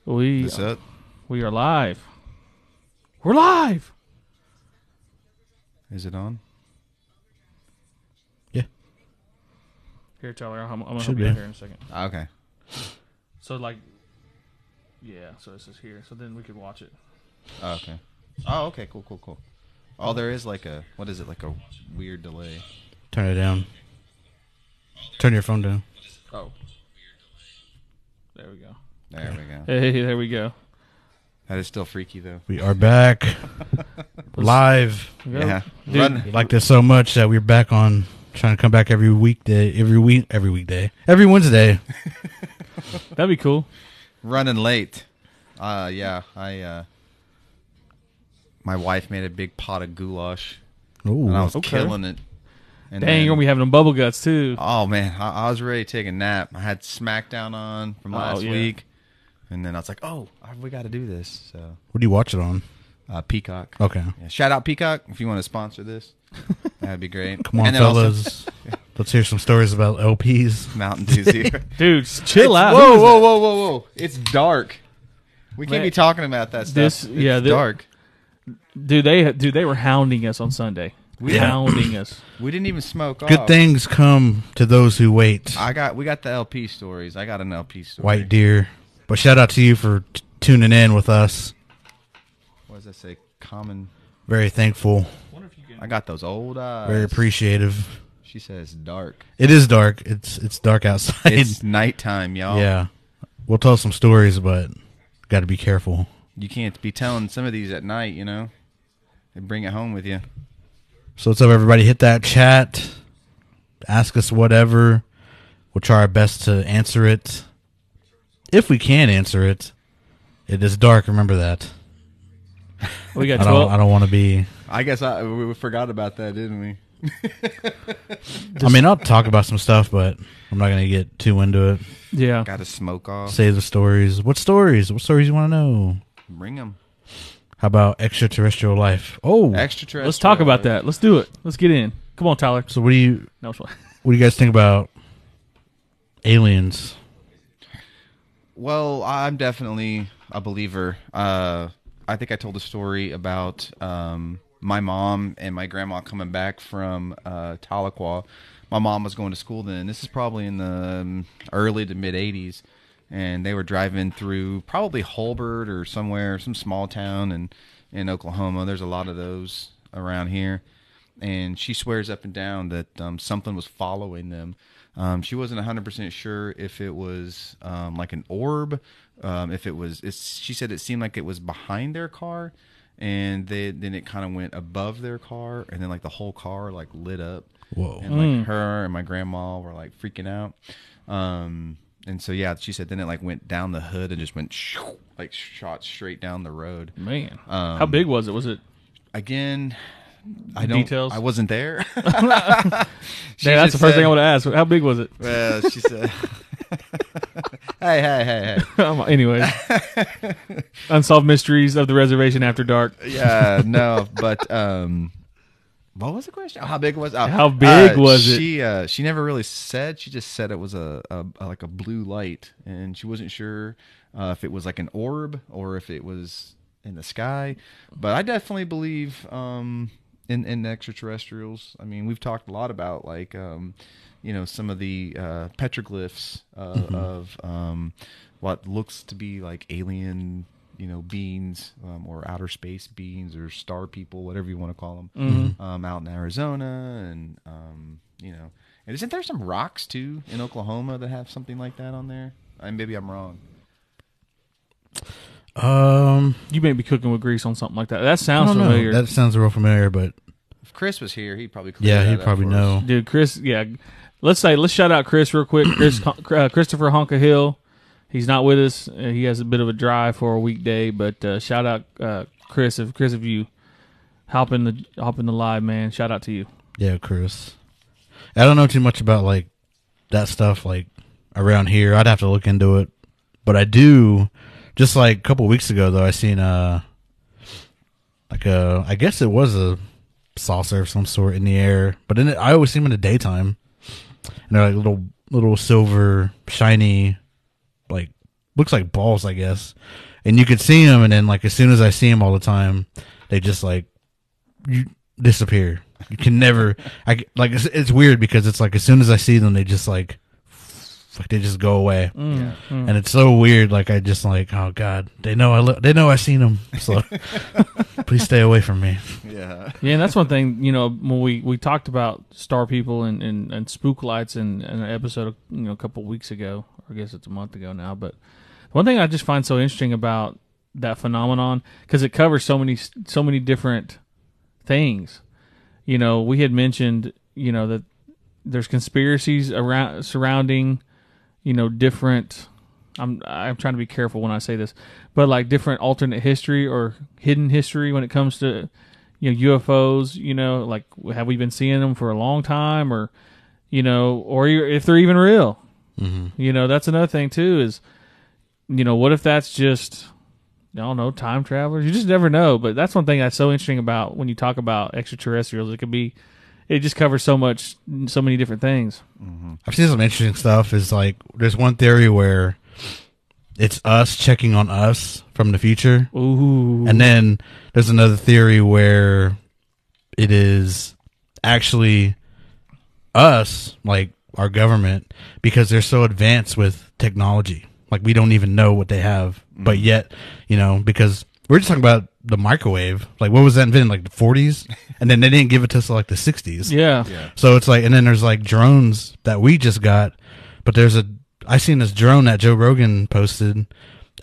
We Is it? we are live. We're live. Is it on? Yeah. Here, Tyler. I'm gonna Should help you be. out here in a second. Okay. So like, yeah. So this is here. So then we could watch it. Oh, okay. Oh, okay. Cool. Oh, there is like a, what is it, like a weird delay. Turn it down. Turn your phone down. Oh. There we go. There we go. Hey, there we go. That is still freaky though. We are back. Live. Yeah. Dude, Run. We like this so much that we're back on trying to come back every weekday, every Wednesday. That'd be cool. Running late. Yeah. My wife made a big pot of goulash, Ooh. and I was Okay. killing it. And Dang, you're gonna be having them bubble guts too. oh man, I was ready to take a nap. I had SmackDown on from last yeah. week, and then I was like, "Oh, we got to do this." So, What do you watch it on? Peacock. Okay. Yeah, shout out Peacock if you want to sponsor this. That'd be great. Come on, And then also fellas. Let's hear some stories about LPs. Mountain Dew's here. Dude, chill out. Whoa, Who is that? whoa! It's dark. We can't Man, be talking about that stuff. It's dark. Dude, they were hounding us on Sunday. Hounding us. We didn't even smoke. Good things come to those who wait. We got the LP stories. I got an LP story. White deer. But shout out to you for tuning in with us. What does that say? Common. Very thankful. I got those old eyes. Very appreciative. She says dark. It is dark. It's dark outside. It's nighttime, y'all. Yeah. We'll tell some stories, but got to be careful. You can't be telling some of these at night, you know? They bring it home with you. So what's up, everybody? Hit that chat. Ask us whatever. We'll try our best to answer it. If we can answer it. It is dark, remember that. We got I 12. don't want to be... I guess we forgot about that, didn't we? I mean, I'll talk about some stuff, but I'm not going to get too into it. Yeah. Got to smoke off. Save the stories. What stories? What stories you want to know? Bring them. How about extraterrestrial life? Oh, Extraterrestrial. Let's talk about that. Let's do it. Let's get in. Come on, Tyler. so what do you No, guys think about aliens? Well, I'm definitely a believer. I think I told a story about my mom and my grandma coming back from Tahlequah. My mom was going to school then. This is probably in the early to mid 80s. And they were driving through probably Hulbert or somewhere, some small town in Oklahoma. There's a lot of those around here. And she swears up and down that something was following them. She wasn't 100% sure if it was like an orb, if it was. She said it seemed like it was behind their car, and then it kind of went above their car, and then like the whole car like lit up. Whoa. And like her and my grandma were like freaking out. And so, yeah, she said then it like went down the hood and just went like shot straight down the road. Man. How big was it? Was it? Again, Details? I wasn't there. That's the first thing I would ask. How big was it? Well, she said, hey. Anyways. Unsolved Mysteries of the Reservation After Dark. Yeah, no, but what was the question? How big was it? How big was it? She never really said. She just said it was a like a blue light, and she wasn't sure if it was like an orb or if it was in the sky. But I definitely believe in extraterrestrials. I mean, we've talked a lot about like some of the petroglyphs of what looks to be like alien beings or outer space beings or star people, whatever you want to call them, out in Arizona, and and isn't there some rocks too in Oklahoma that have something like that on there? Maybe I'm wrong. You may be cooking with grease on something like that. That sounds familiar. That sounds real familiar, but If Chris was here, he'd probably he'd probably know. Dude, Chris, yeah. Let's shout out Chris real quick. Christopher Honka Hill. He's not with us. He has a bit of a drive for a weekday, but shout out Chris. If you hop in the live, man, shout out to you. Yeah, Chris. I don't know too much about like that stuff like around here. I'd have to look into it, but I do. Just like a couple weeks ago, though, I seen I guess it was a saucer of some sort in the air, but I always see them in the daytime, and they're like little silver, shiny, like looks like balls, I guess. And you could see them, and then like as soon as I see them all the time, they just like you disappear. You can never. It's weird because it's like as soon as I see them, they just like they just go away, and it's so weird. Like I just like, oh god, they know I seen them, so please stay away from me. Yeah, and that's one thing. You know, when we talked about star people and spook lights in an episode, a couple of weeks ago, or I guess it's a month ago now. But one thing I just find so interesting about that phenomenon, because it covers so many different things. You know, we had mentioned, that there's conspiracies surrounding, different. I'm trying to be careful when I say this, but like different alternate history or hidden history when it comes to, UFOs. Like have we been seeing them for a long time, or, or if they're even real? Mm-hmm. That's another thing too. Is, what if that's just, I don't know, time travelers? You just never know. But that's one thing that's so interesting about when you talk about extraterrestrials. It just covers so many different things. Mm-hmm. I've seen some interesting stuff. Is like there's one theory where it's us checking on us from the future. Ooh. And then there's another theory where it is actually us, like our government, because they're so advanced with technology. Like we don't even know what they have, but yet, because we're just talking about the microwave. Like what was that invented, like the 40s? And then they didn't give it to us till like the 60s. Yeah. So it's like, and then there's like drones that we just got, but I seen this drone that Joe Rogan posted,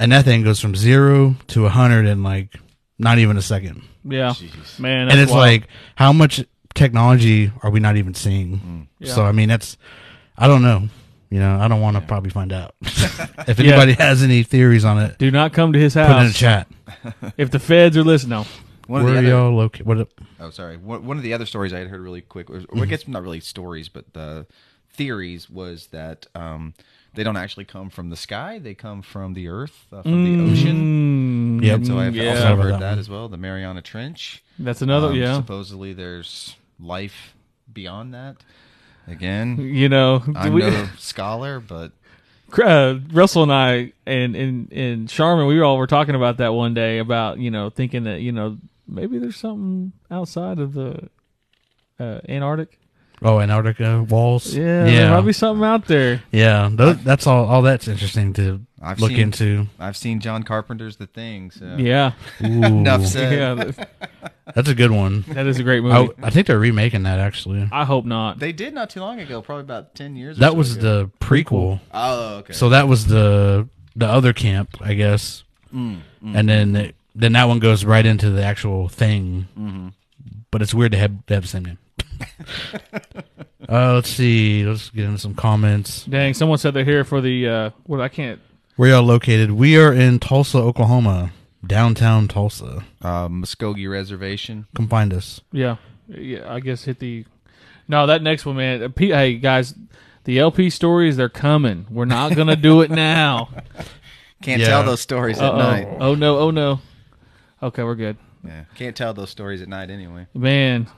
and that thing goes from 0 to 100 in like not even a second. Yeah. Jeez. Man. And it's wild. like, how much technology are we not even seeing? Yeah. So, I mean, I don't know. I don't want to probably find out. If anybody has any theories on it, do not come to his house. put it in the chat. If the feds are listening, no. Where are y'all located? Oh, sorry. One of the other stories I had heard really quick, or I guess not really stories, but the theories was that they don't actually come from the sky; they come from the earth, from the ocean. Yep. And so I've Yeah. also heard that as well. The Mariana Trench. That's another. Supposedly, there's life beyond that. Again, I'm we, no scholar, but Russell and I and Charmin, we all were talking about that one day about thinking that maybe there's something outside of the Antarctic. Oh, Antarctica walls. Yeah, there might be something out there. Yeah, that's all. That's interesting to look into. I've seen John Carpenter's The Thing. So. Yeah, enough said. Yeah, that's a good one. That is a great movie. I think they're remaking that actually. I hope not. They did not too long ago, probably about 10 years. That was the prequel. Oh, okay. So that was the other camp, I guess. And then that one goes right into the actual thing. Mm-hmm. But it's weird to have the same name. Let's see. Let's get into some comments. Dang, someone said they're here for the I can't. Where y'all located? We are in Tulsa, Oklahoma, downtown Tulsa. Muskogee Reservation. Come find us. Yeah. I guess hit the. No, that next one, man. Hey guys, the LP stories, they're coming. We're not gonna do it now. Can't tell those stories at night. Oh no. Okay, we're good. Yeah, can't tell those stories at night anyway. Man,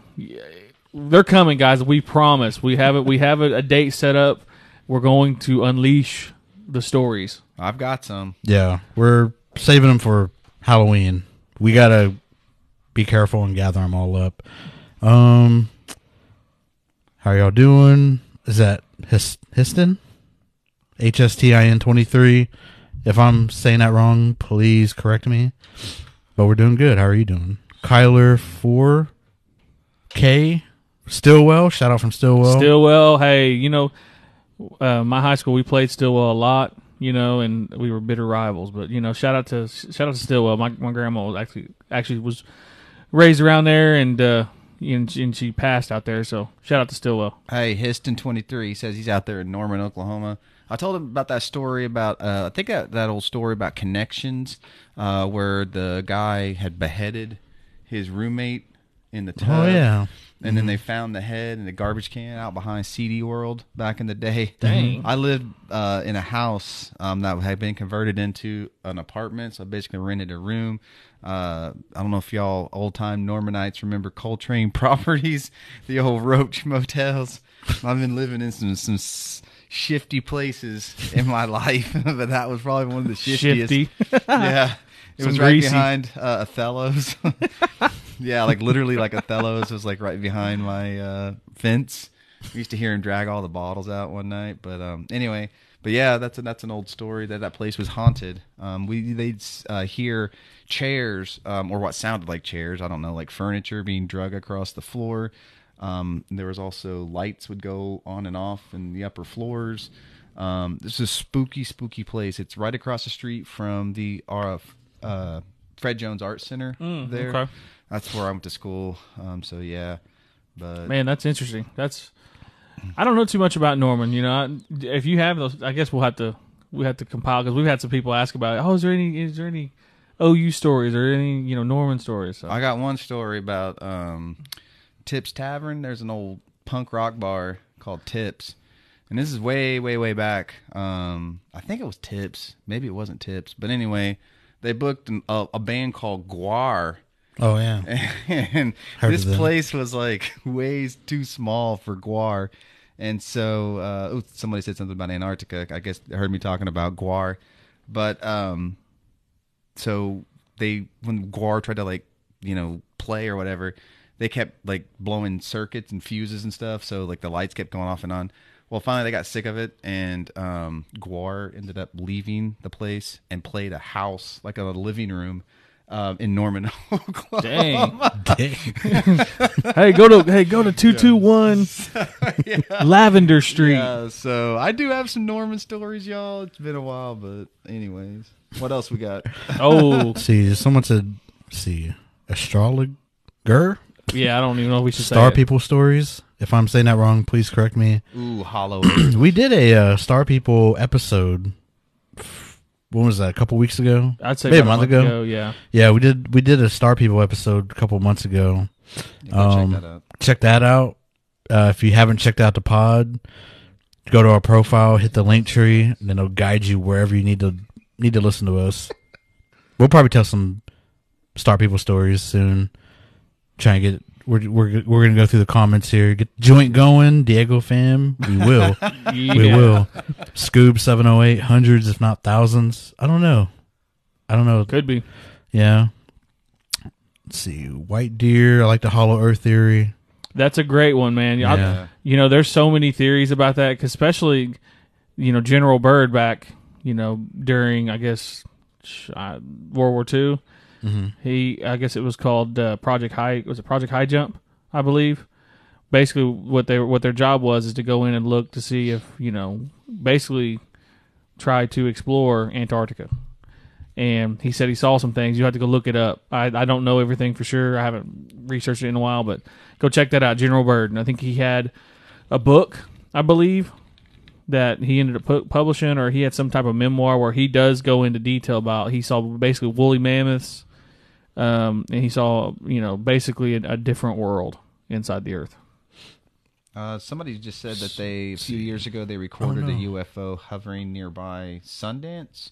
they're coming, guys. We promise. We have it. We have a date set up. We're going to unleash the stories. I've got some. Yeah, we're saving them for Halloween. We gotta be careful and gather them all up. How y'all doing? Is that Histon? HSTIN 23. If I'm saying that wrong, please correct me. But we're doing good. How are you doing? Kyler 4K. Stillwell. Shout out from Stillwell. Stillwell. Hey, my high school, we played Stillwell a lot, and we were bitter rivals. But, shout out to Stillwell. My grandma was actually was raised around there, and she passed out there. So shout out to Stillwell. Hey, Histon 23 says he's out there in Norman, Oklahoma. I told him about that story about, I think that old story about connections, where the guy had beheaded his roommate in the tub. Oh, yeah. And then they found the head in the garbage can out behind CD World back in the day. Dang. I lived in a house that had been converted into an apartment, so I basically rented a room. I don't know if y'all old-time Normanites remember Coltrane Properties, the old Roach motels. I've been living in some shifty places in my life, but that was probably one of the shiftiest. Shifty. Yeah. It Some was right greasy. behind Othello's. Yeah, like literally like Othello's was like right behind my fence. We used to hear him drag all the bottles out one night. But anyway, but yeah, that's an old story that place was haunted. They'd hear chairs or what sounded like chairs. I don't know, like furniture being drug across the floor. There was also lights would go on and off in the upper floors. This is a spooky place. It's right across the street from the Fred Jones Art Center there. Okay. That's where I went to school. So yeah, but Man, that's interesting. I don't know too much about Norman. You know, if you have those, I guess we have to compile, because we've had some people ask about it. Oh, is there any OU stories or any Norman stories? So. I got one story about Tips Tavern. There's an old punk rock bar called Tips, and this is way back. I think it was Tips. Maybe it wasn't Tips, but anyway, they booked a band called Guar. Oh yeah, and this place was like way too small for Guar, and so somebody said something about Antarctica. I guess they heard me talking about Guar, but so when Guar tried to play or whatever, they kept like blowing circuits and fuses and stuff, so like the lights kept going off and on. Well, finally they got sick of it, and Guar ended up leaving the place and played a house, like a living room. In Norman, Oklahoma. Dang. Hey, go to 221 Lavender Street. Yeah, so I do have some Norman stories, y'all. It's been a while, but anyways, what else we got? Oh, someone said, astrologer. Yeah, I don't even know if we should Star say People stories. If I'm saying that wrong, please correct me. Ooh, Hollow. We did a Star People episode. When was that? A couple weeks ago? I'd say maybe about a month ago. Yeah, we did a Star People episode a couple months ago. Check that out. Check that out. If you haven't checked out the pod, go to our profile, hit the link tree, and then it'll guide you wherever you need to listen to us. We'll probably tell some Star People stories soon. Try and get. We're gonna go through the comments here. Get joint going, Diego fam. We will. Yeah. We will. Scoob 708, hundreds if not thousands. I don't know. Could be. Yeah. Let's see. White deer. I like the hollow earth theory. That's a great one, man. Yeah. There's so many theories about that, 'cause especially, General Byrd back, during, I guess, World War II. Mm-hmm. I guess it was called Project High. Was it Project High Jump? I believe. Basically, what their job was is to go in and look to see if basically try to explore Antarctica. And he said he saw some things. You have to go look it up. I don't know everything for sure. I haven't researched it in a while, but go check that out, General Byrd. And I think he had a book, I believe, that he ended up publishing, or he had some type of memoir where he does go into detail about. He saw basically woolly mammoths. And he saw, basically a different world inside the Earth. Somebody just said that a few years ago they recorded a UFO hovering nearby Sundance.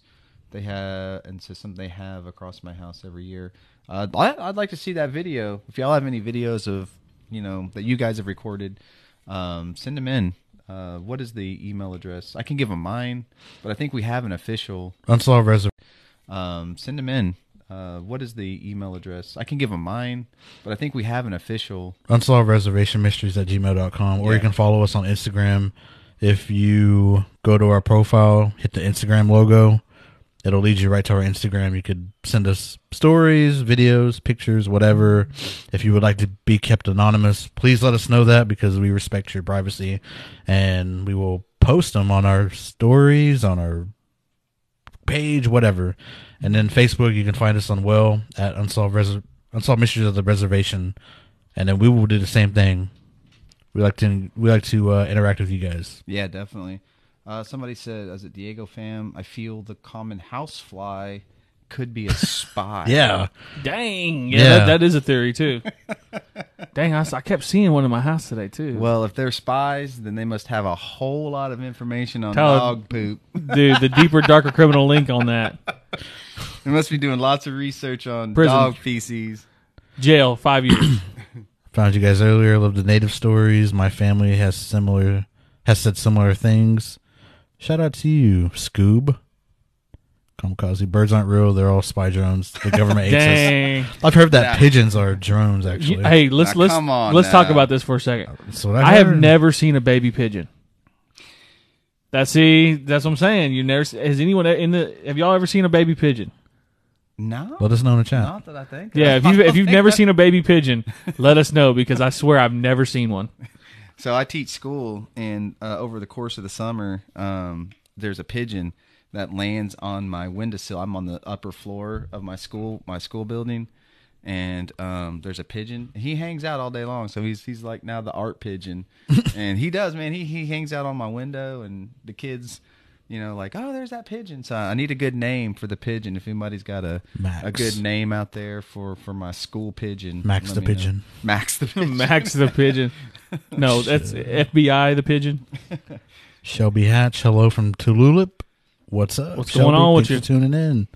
They have, and so something they have across my house every year. I'd like to see that video. If y'all have any videos of that you guys have recorded, send them in. What is the email address? I can give them mine, but I think we have an official Unsolved Reservation. Send them in. What is the email address? I can give them mine, but I think we have an official Unsolved Reservation Mysteries at gmail.com, or you can follow us on Instagram. If you go to our profile, hit the Instagram logo, it'll lead you right to our Instagram. You could send us stories, videos, pictures, whatever. If you would like to be kept anonymous, please let us know that, because we respect your privacy, and we will post them on our stories, on our page, whatever. And then Facebook, you can find us on at Unsolved Mysteries of the Reservation, and then we will do the same thing. We like to interact with you guys. Yeah, definitely. Somebody said, "As a Diego fam, I feel the common housefly could be a spy." Yeah. Dang. Yeah. That is a theory too. Dang, I kept seeing one in my house today too. Well, if they're spies, then they must have a whole lot of information on dog poop. Dude, the deeper, darker criminal link on that. They must be doing lots of research on dog feces. Jail, 5 years. Found you guys earlier. Love the native stories. My family has said similar things. Shout out to you, Scoob. Kamikaze. Birds aren't real. They're all spy drones. The government hates Dang. us. I've heard that Nah. pigeons are drones, actually. Hey, let's come on let's talk now. about this for a second. That's what I have heard. never seen a baby pigeon. That's what I'm saying. You never has anyone have y'all ever seen a baby pigeon? No. Let us know in the chat. Not that I think. Yeah, if you've never seen a baby pigeon, let us know because I swear I've never seen one. So I teach school, and over the course of the summer, there's a pigeon that lands on my windowsill. I'm on the upper floor of my school building, and there's a pigeon. He hangs out all day long, so he's like now the art pigeon, and he does, man. He hangs out on my window, and the kids, like, oh, there's that pigeon. So I need a good name for the pigeon. If anybody's got a good name out there for my school pigeon, Max the pigeon. know. Max the pigeon. Max the pigeon. No, that's FBI the pigeon. Shelby Hatch, hello from Tululip. What's up? What's Shelby? going on with Thanks you? for tuning in.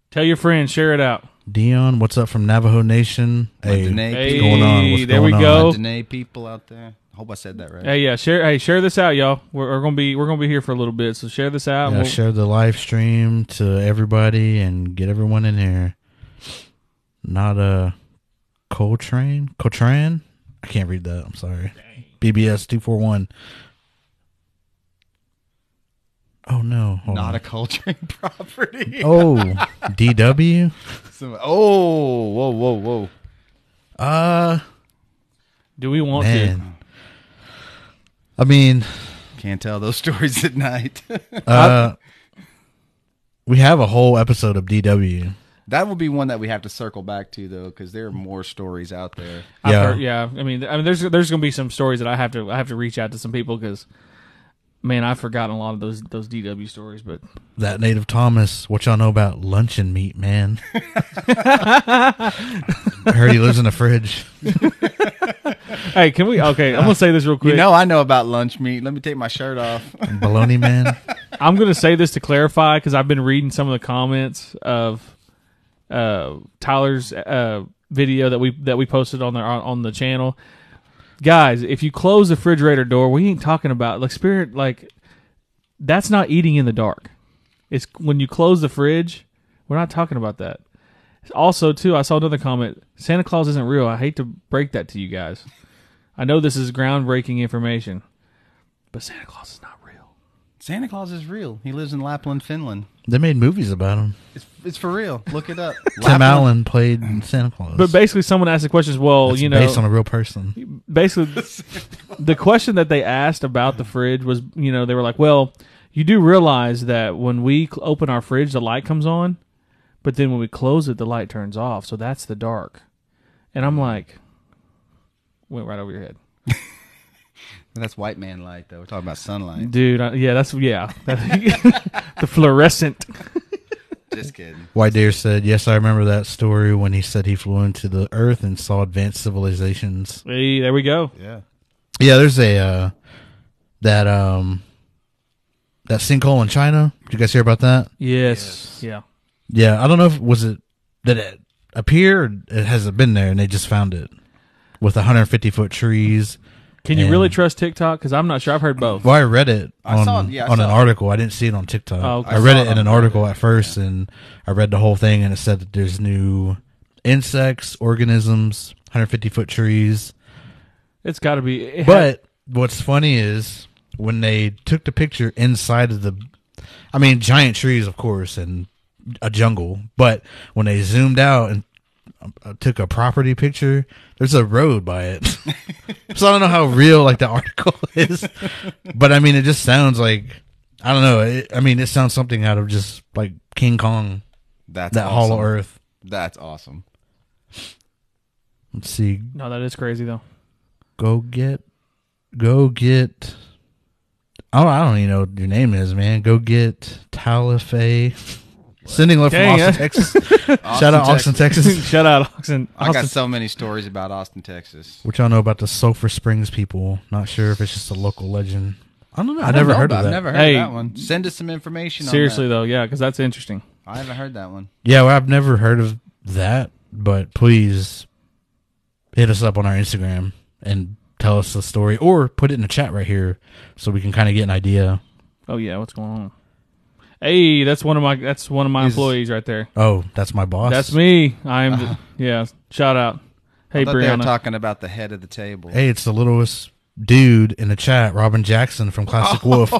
Tell your friends, share it out. Dion, what's up from Navajo Nation? Hey, Danae what's Hey, going on? What's there going we on? go. Danae people out there. I hope I said that right. Hey, yeah, share this out, y'all. We're gonna be here for a little bit, so share this out. Yeah, and share the live stream to everybody and get everyone in here. Not a Coltrane? I can't read that. I'm sorry. BBS 241. Oh no! Hold Not on. a Coltrane property. Oh, DW. Whoa. do we want to? Man. I mean, Can't tell those stories at night. we have a whole episode of DW. That would be one that we have to circle back to, though, because there are more stories out there. Yeah. I mean, there's gonna be some stories that I have to reach out to some people because, man, I've forgotten a lot of those DW stories. But That Native Thomas, what y'all know about luncheon meat, man? I heard he lives in the fridge. hey, can we? Okay, I'm gonna say this real quick. I know about lunch meat. Let me take my shirt off. Baloney man. I'm gonna say this to clarify because I've been reading some of the comments of Tyler's video that we posted on the channel. Guys, if you close the refrigerator door, we ain't talking about that's not eating in the dark. It's when you close the fridge. We're not talking about that. Also, too, I saw another comment. Santa Claus isn't real. I hate to break that to you guys. I know this is groundbreaking information, but Santa Claus is not real. Santa Claus is real. He lives in Lapland, Finland. They made movies about him. It's for real. Look it up. Tim Allen played Santa Claus. But basically, someone asked the question, well, It's based on a real person. basically the question that they asked about the fridge was, they were like, well, you do realize that when we open our fridge, the light comes on, but then when we close it, the light turns off. So that's the dark. And I'm like, went right over your head. That's white man light, though. We're talking about sunlight. Dude, the fluorescent. Just kidding. White Deer said, yes, I remember that story when he said he flew into the Earth and saw advanced civilizations. Hey, there we go. Yeah. Yeah, there's a that sinkhole in China. Did you guys hear about that? Yes. Yeah. Yeah, I don't know if did it appear or has it been there and they just found it with 150-foot trees. Can you And- really trust TikTok? Because I'm not sure. I've heard both. Well, I read it I on saw it, yeah, I an saw it. article. I didn't see it on TikTok. Oh, okay. I read I it saw in it an on article Reddit, at first, and I read the whole thing, and it said that there's new insects, organisms, 150-foot trees. It's got to be. But what's funny is when they took the picture inside of giant trees, of course, and a jungle. But when they zoomed out and took a property picture, there's a road by it. So I don't know how real the article is, but it just sounds like, I don't know. It sounds something out of just like King Kong, That's that awesome. Hollow Earth. That's awesome. Let's see. No, that is crazy though. Go get. Oh, I don't even know what your name is, man. Go get Talife. Sending love from Dang, Austin, Texas. Shout out Austin, Texas. Shout out Austin. I got so many stories about Austin, Texas. What y'all know about the Sulphur Springs people? Not sure if it's just a local legend. I don't know. I don't never know heard of about- that. I've never heard Hey. of that one. Send us some information Seriously on that. though, yeah, because that's interesting. I haven't heard that one. Yeah, well, I've never heard of that, but please hit us up on our Instagram and tell us the story, or put it in the chat right here so we can kind of get an idea Oh yeah, what's going on? Hey, that's one of my employees right there. Oh, that's my boss. That's me. Yeah. Shout out. Hey, I thought they were Brianna. talking about the head of the table. Hey, it's the littlest dude in the chat, Robin Jackson from Classic Wolf.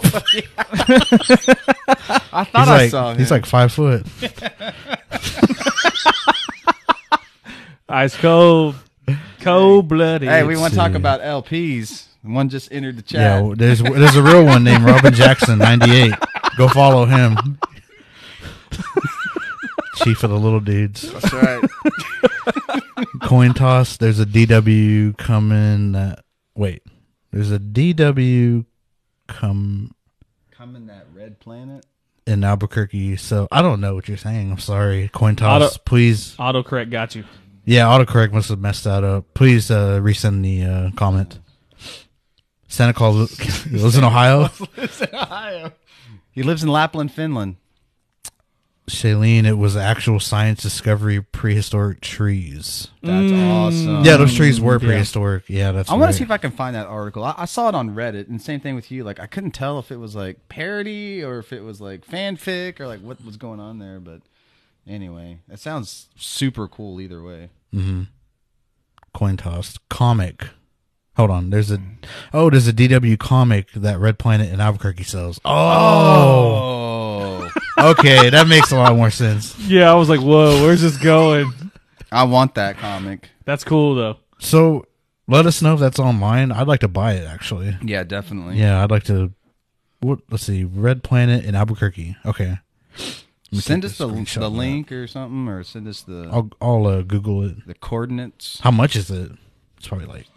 I thought I saw him. He's like 5 foot. Ice cold, cold blooded. Hey, we want to talk about LPs. One just entered the chat. Yeah, there's a real one named Robin Jackson, 98. Go follow him. Chief of the little dudes. That's right. Coin toss. There's a DW coming. There's a DW Coming that red planet. in Albuquerque. So I don't know what you're saying. I'm sorry. Coin toss, please. Autocorrect got you. Yeah, autocorrect must have messed that up. Please resend the comment. Santa Claus lives in Ohio. He lives in Lapland, Finland. Shailene, it was actual science discovery prehistoric trees. That's awesome. Yeah, those trees were prehistoric. Yeah, that's I want right. to see if I can find that article. I saw it on Reddit, and same thing with you. Like, I couldn't tell if it was like parody or if it was like fanfic or like what was going on there. But anyway, it sounds super cool either way. Mm-hmm. Coin toss. Comic. Hold on. There's a DW comic that Red Planet in Albuquerque sells. Oh. Okay, that makes a lot more sense. Yeah, I was like, whoa, where's this going? I want that comic. That's cool, though. So let us know if that's online. I'd like to buy it, actually. Yeah, definitely. Yeah, I'd like to. Let's see. Red Planet in Albuquerque. Okay. Send us the link or something, or send us the. I'll Google it. The coordinates. How much is it? It's probably like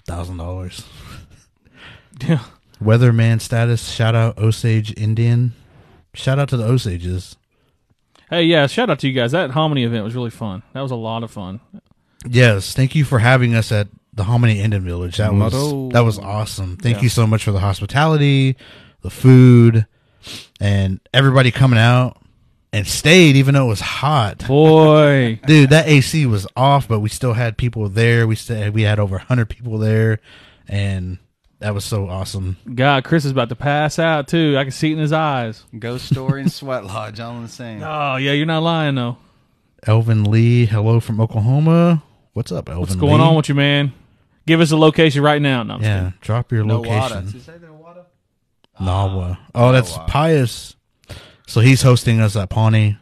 $1,000. Yeah. Weatherman status. Shout out Osage Indian. Shout out to the Osages. Hey, yeah, shout out to you guys. That Hominy event was really fun. That was a lot of fun. Yes, thank you for having us at the Hominy Indian Village. That was awesome. Thank you so much for the hospitality, the food, and everybody coming out and stayed even though it was hot. Boy. Dude, that AC was off, but we still had people there. We had over 100 people there, and that was so awesome. God, Chris is about to pass out, too. I can see it in his eyes. Ghost Story and Sweat Lodge, all in the same. Oh, yeah, you're not lying, though. Elvin Lee, hello from Oklahoma. What's up, Elvin What's going on with you, man? Give us a location right now. No, I'm just kidding. Drop your location. Did you say Nawada? Nawa. Oh, that's Nawa. Pius. So he's hosting us at Pawnee.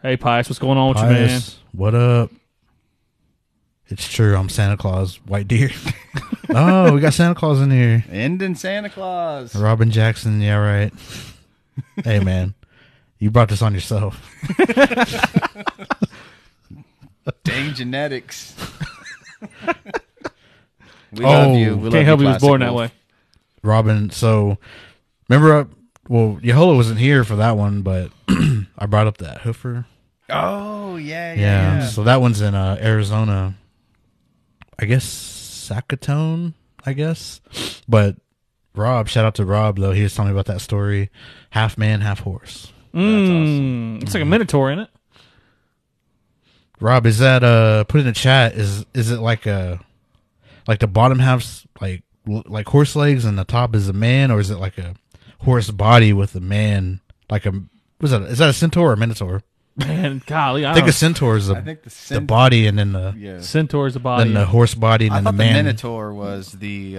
Hey, Pius, what's going on with you, man? Pius, what up? It's true. I'm Santa Claus. White deer. Oh, we got Santa Claus in here. Ending Santa Claus. Robin Jackson. Yeah, right. Hey, man. You brought this on yourself. Dang genetics. We love you. We love Can't help you, he was born Classic that way. Wolf. Robin, so remember, Yehola wasn't here for that one, but I brought up that Hoofer. Oh, yeah. So that one's in Arizona. I guess Sackatone, But Rob, shout out to Rob, though. He was telling me about that story. Half man, half horse. That's awesome. It's like a minotaur in it. Rob, is that put in the chat? Is it like the bottom half's like horse legs and the top is a man, or is it like a horse body with a man? Is that a centaur or a minotaur? Man, golly, I think a centaur is the body, and then the centaur is the body. then the horse body, and I then thought the the man. Minotaur was the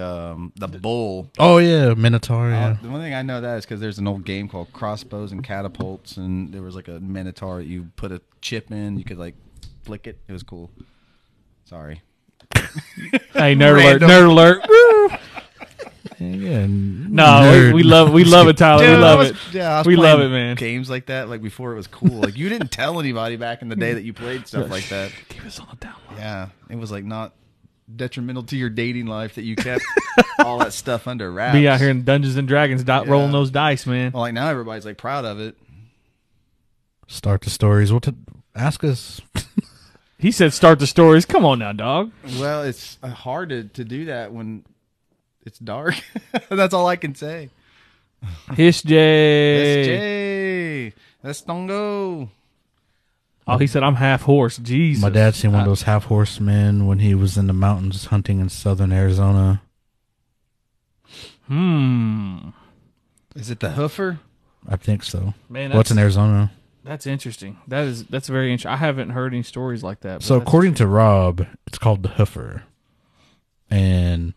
bull. Oh yeah, minotaur. Yeah. The one thing I know that is because there's an old game called Crossbows and Catapults, and there was like a minotaur that you put a chip in, you could like flick it. It was cool. Sorry. Hey, nerd alert. Yeah, no, we love it, Tyler. Dude, we love it. Yeah, we love it, man. Games like that, like before it was cool. Like you didn't tell anybody back in the day that you played stuff like that. Keep us on the down low. Yeah, it was like not detrimental to your dating life that you kept all that stuff under wraps. Be out here in Dungeons and Dragons, rolling those dice, man. Well, like now everybody's like proud of it. Start the stories. Ask us. He said, "Start the stories." Come on now, dog. Well, it's hard to do that when it's dark. That's all I can say. Hish J. Let's don't go. Oh, he said, "I'm half horse." Jesus. My dad seen one of those half horsemen when he was in the mountains hunting in southern Arizona. That Is it the hoofer? I think so. Man, What's in Arizona? That's interesting. That's very interesting. I haven't heard any stories like that. So according to Rob, it's called the hoofer. And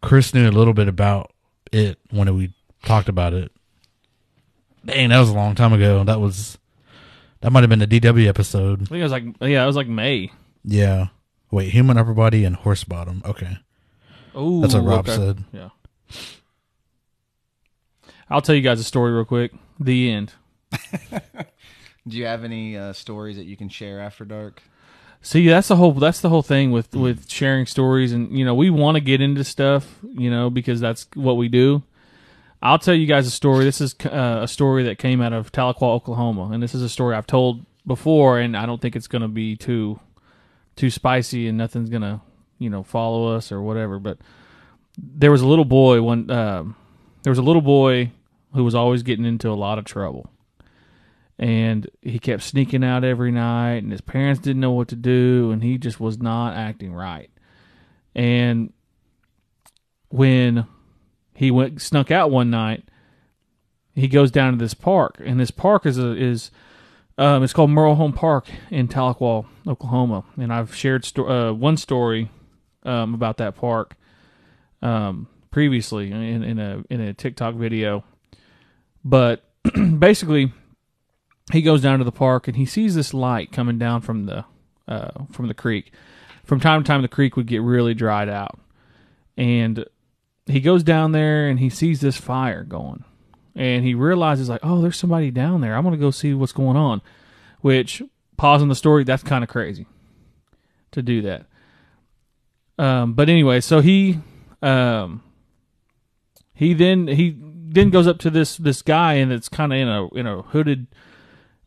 Chris knew a little bit about it when we talked about it. Dang, that was a long time ago. That might have been the DW episode. I think it was like May. Yeah. Wait, human upper body and horse bottom. Okay. Oh, that's what Rob said. Yeah. I'll tell you guys a story real quick. The end. Do you have any stories that you can share after dark? See, that's the whole thing with sharing stories, and we want to get into stuff, because that's what we do. I'll tell you guys a story. This is a story that came out of Tahlequah, Oklahoma, and this is a story I've told before, and I don't think it's going to be too spicy, and nothing's going to follow us or whatever. But there was a little boy who was always getting into a lot of trouble. And he kept sneaking out every night, and his parents didn't know what to do, and he just was not acting right. And when he snuck out one night, he goes down to this park, and this park is it's called Merle Home Park in Tahlequah, Oklahoma. And I've shared one story about that park previously in a TikTok video, but basically, he goes down to the park and he sees this light coming down from the creek. From time to time, the creek would get really dried out, and he goes down there and he sees this fire going, and he realizes oh, there's somebody down there. I'm gonna go see what's going on. Which, pausing the story, that's kind of crazy to do that. But anyway, so he then goes up to this guy, and it's kind of in a hooded,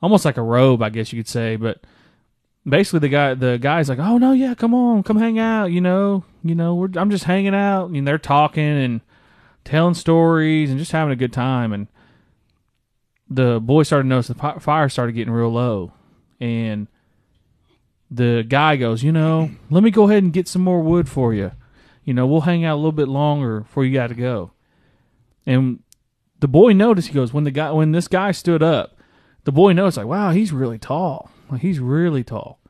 almost like a robe, I guess you could say. But basically, the guy's like, "Oh no, yeah, come on, come hang out. I'm just hanging out." And they're talking and telling stories and just having a good time. And the boy started to notice the fire started getting real low, and the guy goes, "Let me go ahead and get some more wood for you. We'll hang out a little bit longer before you got to go." And the boy noticed. He goes, when this guy stood up, the boy noticed, wow, he's really tall. He's really tall.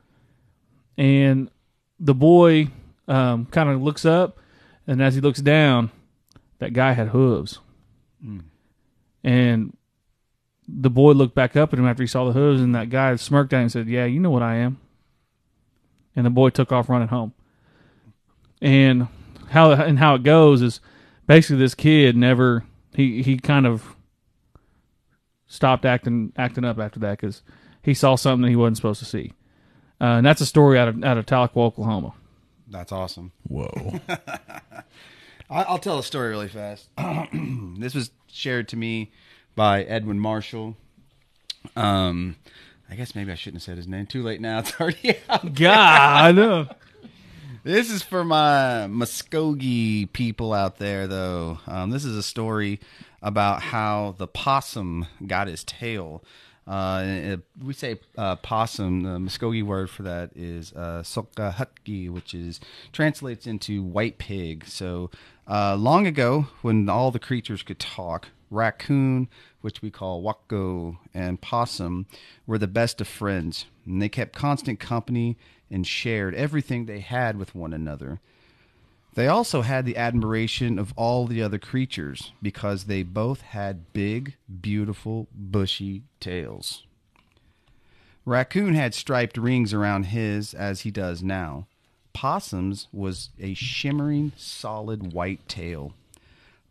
And the boy kind of looks up, and as he looks down, that guy had hooves. Mm. And the boy looked back up at him after he saw the hooves, and that guy smirked at him and said, "Yeah, you know what I am." And the boy took off running home. And how it goes is basically this kid never, he kind of stopped acting up after that because he saw something that he wasn't supposed to see. And that's a story out of Tahlequah, Oklahoma. That's awesome. Whoa. I'll tell a story really fast. This was shared to me by Edwin Marshall. I guess maybe I shouldn't have said his name. Too late now. It's already out. God, I know. This is for my Muskogee people out there, though. This is a story about how the possum got his tail. We say possum. The Muskogee word for that is sokahutki, which translates into white pig. So long ago, when all the creatures could talk, raccoon, which we call wako, and possum were the best of friends. And they kept constant company and shared everything they had with one another. They also had the admiration of all the other creatures because they both had big, beautiful, bushy tails. Raccoon had striped rings around his, as he does now. Possum's was a shimmering, solid white tail.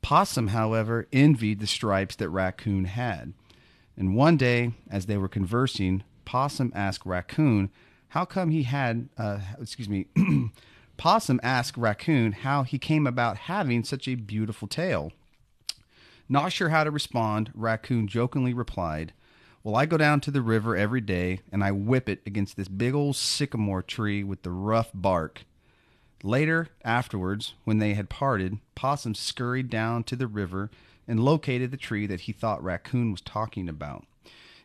Possum, however, envied the stripes that Raccoon had. And one day, as they were conversing, Possum asked Raccoon how come he had, Possum asked Raccoon how he came about having such a beautiful tail. Not sure how to respond, Raccoon jokingly replied, "Well, I go down to the river every day, and I whip it against this big old sycamore tree with the rough bark." Later, afterwards, when they had parted, Possum scurried down to the river and located the tree that he thought Raccoon was talking about.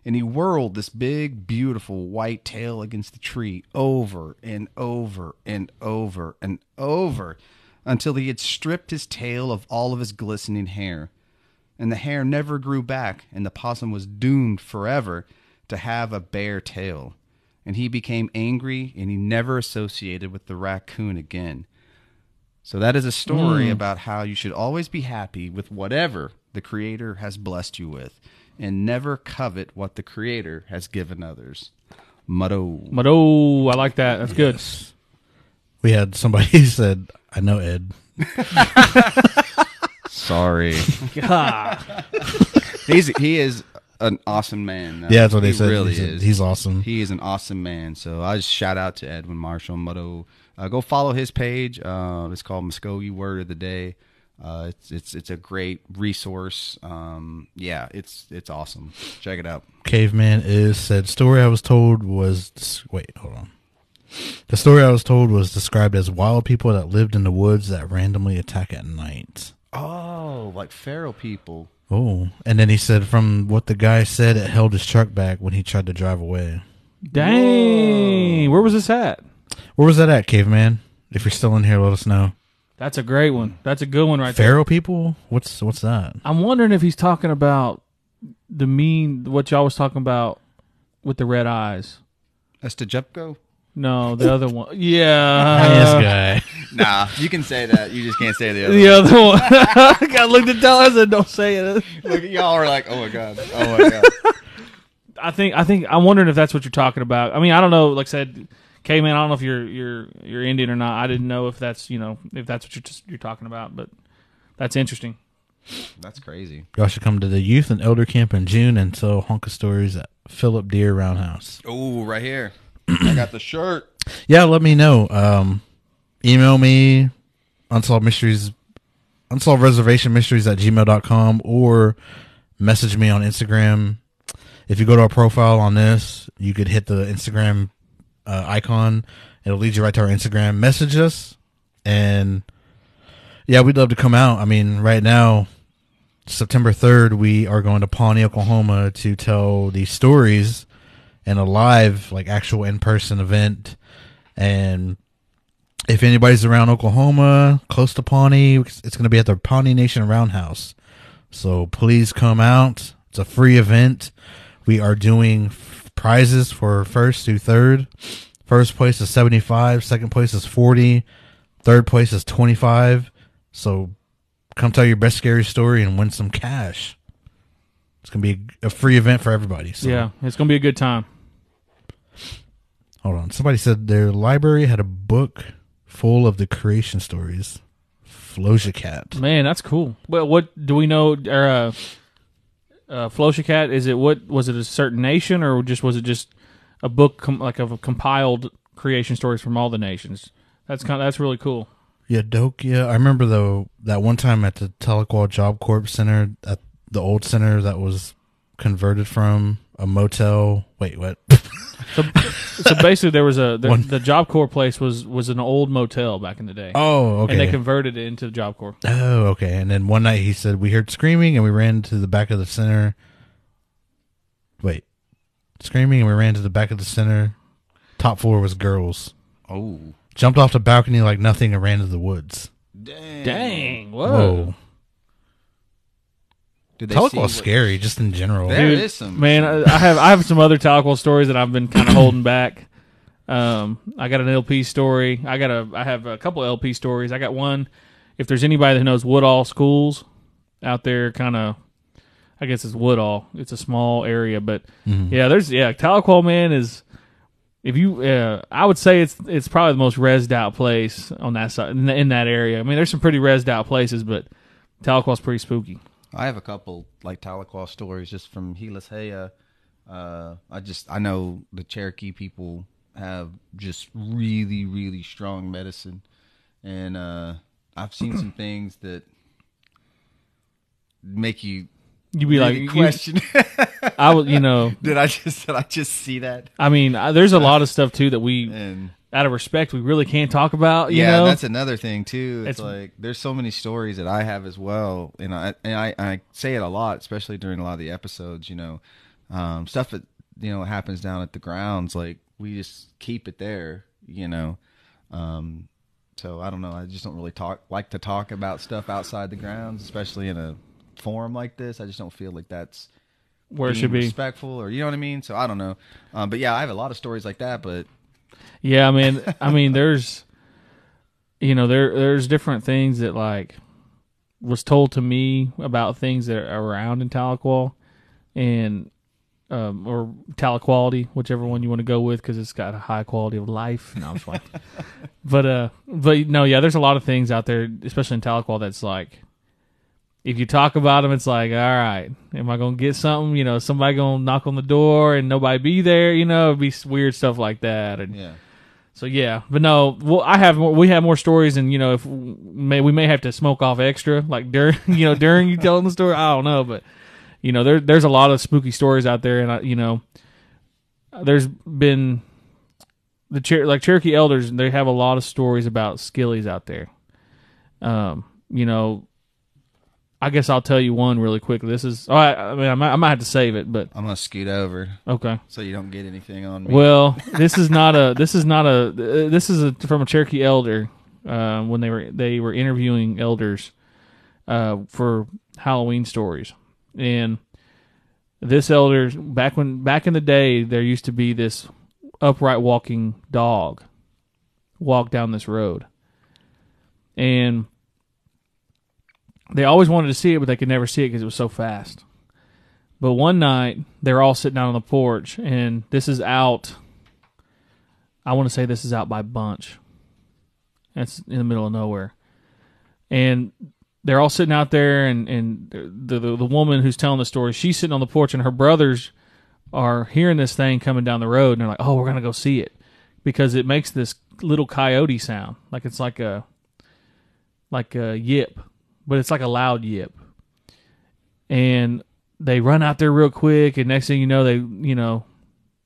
And he whirled this big, beautiful white tail against the tree over and over and over and over until he had stripped his tail of all of his glistening hair. and the hair never grew back, and the possum was doomed forever to have a bare tail. And he became angry, and he never associated with the raccoon again. So that is a story about how you should always be happy with whatever the Creator has blessed you with, and never covet what the Creator has given others. Motto. I like that. That's good. We had somebody who said, I know Ed. Sorry. God. He is an awesome man. Yeah, that's what they said. Really is. He's awesome. He is an awesome man. So I just shout out to Edwin Marshall Motto. Go follow his page. It's called Muskogee Word of the Day. It's a great resource. Yeah, it's awesome. Check it out. Caveman said, story I was told was, wait, hold on. The story I was told was described as wild people that lived in the woods that randomly attack at night. Oh, like feral people. Oh, and then he said from what the guy said, it held his truck back when he tried to drive away. Dang. Where was this at? Where was that at, Caveman? If you're still in here, let us know. That's a great one. That's a good one right there. Feral people? What's that? I'm wondering if he's talking about what y'all was talking about with the red eyes. That's the Jepko? No, the other one. Yeah. This guy. Nah, you can say that. You just can't say the other The other one. I looked at Tyler and said, don't say it. Look, y'all are like, oh my God. Oh my God. I'm wondering if that's what you're talking about. I mean, I don't know. Like I said, K-Man, I don't know if you're Indian or not. I didn't know if that's what you're talking about, but that's interesting. That's crazy. Y'all should come to the youth and elder camp in June and tell honka stories at Philip Deer Roundhouse. Oh, right here. I got the shirt. Yeah, let me know. Email me, Unsolved Reservation Mysteries at gmail.com, or message me on Instagram. If you go to our profile on this, you could hit the Instagram icon. It'll lead you right to our Instagram. Message us, and yeah, we'd love to come out. I mean, right now, September 3rd, we are going to Pawnee, Oklahoma to tell these stories in a live, like, actual in-person event. And if anybody's around Oklahoma, close to Pawnee, it's going to be at the Pawnee Nation Roundhouse. So please come out. It's a free event. We are doing prizes for first through third. First place is $75. Second place is $40. Third place is $25. So come tell your best scary story and win some cash. It's going to be a free event for everybody. So. Yeah, it's going to be a good time. Hold on. Somebody said their library had a book full of the creation stories. Floja Cat. Man, that's cool. Well, what do we know? Floja Cat, was it a certain nation, or was it just a book of compiled creation stories from all the nations? That's really cool. Yeah, Dokia. I remember though that one time at the Tahlequah Job Corps Center, at the old center that was converted from a motel. Wait, what? So basically, there was the Job Corps place was an old motel back in the day. Oh, okay. And they converted it into the Job Corps. Oh, okay. And then one night he said we heard screaming and we ran to the back of the center. Wait, screaming and we ran to the back of the center. Top floor was girls. Oh, jumped off the balcony like nothing and ran to the woods. Dang! Whoa. Tahlequah's see scary, just in general. There Dude, is some. Man, I have some other Tahlequah stories that I've been kind of holding back. I got an LP story. I have a couple LP stories. I got one. If there's anybody that knows Woodall Schools out there, kind of, I guess it's Woodall. It's a small area, but Tahlequah, man, is, if you, I would say it's probably the most rezzed out place on that side, in that area. I mean, there's some pretty rezzed out places, but Tahlequah's pretty spooky. I have a couple like Tahlequah stories just from Helis Heya. I know the Cherokee people have just really, really strong medicine, and I've seen some things that make you be really like question. I would, did I just see that? I mean, there's a lot of stuff too that we, out of respect, we really can't talk about. You know? That's another thing too. It's like there's so many stories that I have as well, and I say it a lot, especially during a lot of the episodes. Stuff that happens down at the grounds. Like we just keep it there. So I don't know. I just don't really like to talk about stuff outside the grounds, especially in a forum like this. I just don't feel like that's where it being should be respectful, or you know what I mean. So I don't know, but yeah, I have a lot of stories like that. But yeah, I mean, there's there's different things that like was told to me about things that are around in Tahlequah, and or Tahlequality, whichever one you want to go with, because it's got a high quality of life. No, I'm just like, but no, yeah, there's a lot of things out there, especially in Tahlequah, that's like, if you talk about them, it's like, all right, am I gonna get something? You know, somebody gonna knock on the door and nobody be there? You know, it'd be weird stuff like that. And yeah. so yeah, but no, well, we have more stories, and if we may have to smoke off extra, like during during you telling the story. I don't know, but there's a lot of spooky stories out there, and there's been like Cherokee elders. They have a lot of stories about skillies out there. I guess I'll tell you one really quickly. This is, I might have to save it, but I'm gonna scoot over. Okay. So you don't get anything on me. Well, this is from a Cherokee elder when they were interviewing elders for Halloween stories, and this elder back in the day, there used to be this upright walking dog walk down this road, and they always wanted to see it, but they could never see it because it was so fast. But one night, they were all sitting out on the porch, and this is out, I want to say this is out by Bunch. That's in the middle of nowhere. And they're all sitting out there, and the woman who's telling the story, she's sitting on the porch, and her brothers are hearing this thing coming down the road, and they're like, oh, we're going to go see it. Because it makes this little coyote sound. Like it's like a yip. But it's like a loud yip. And they run out there real quick, and next thing you know,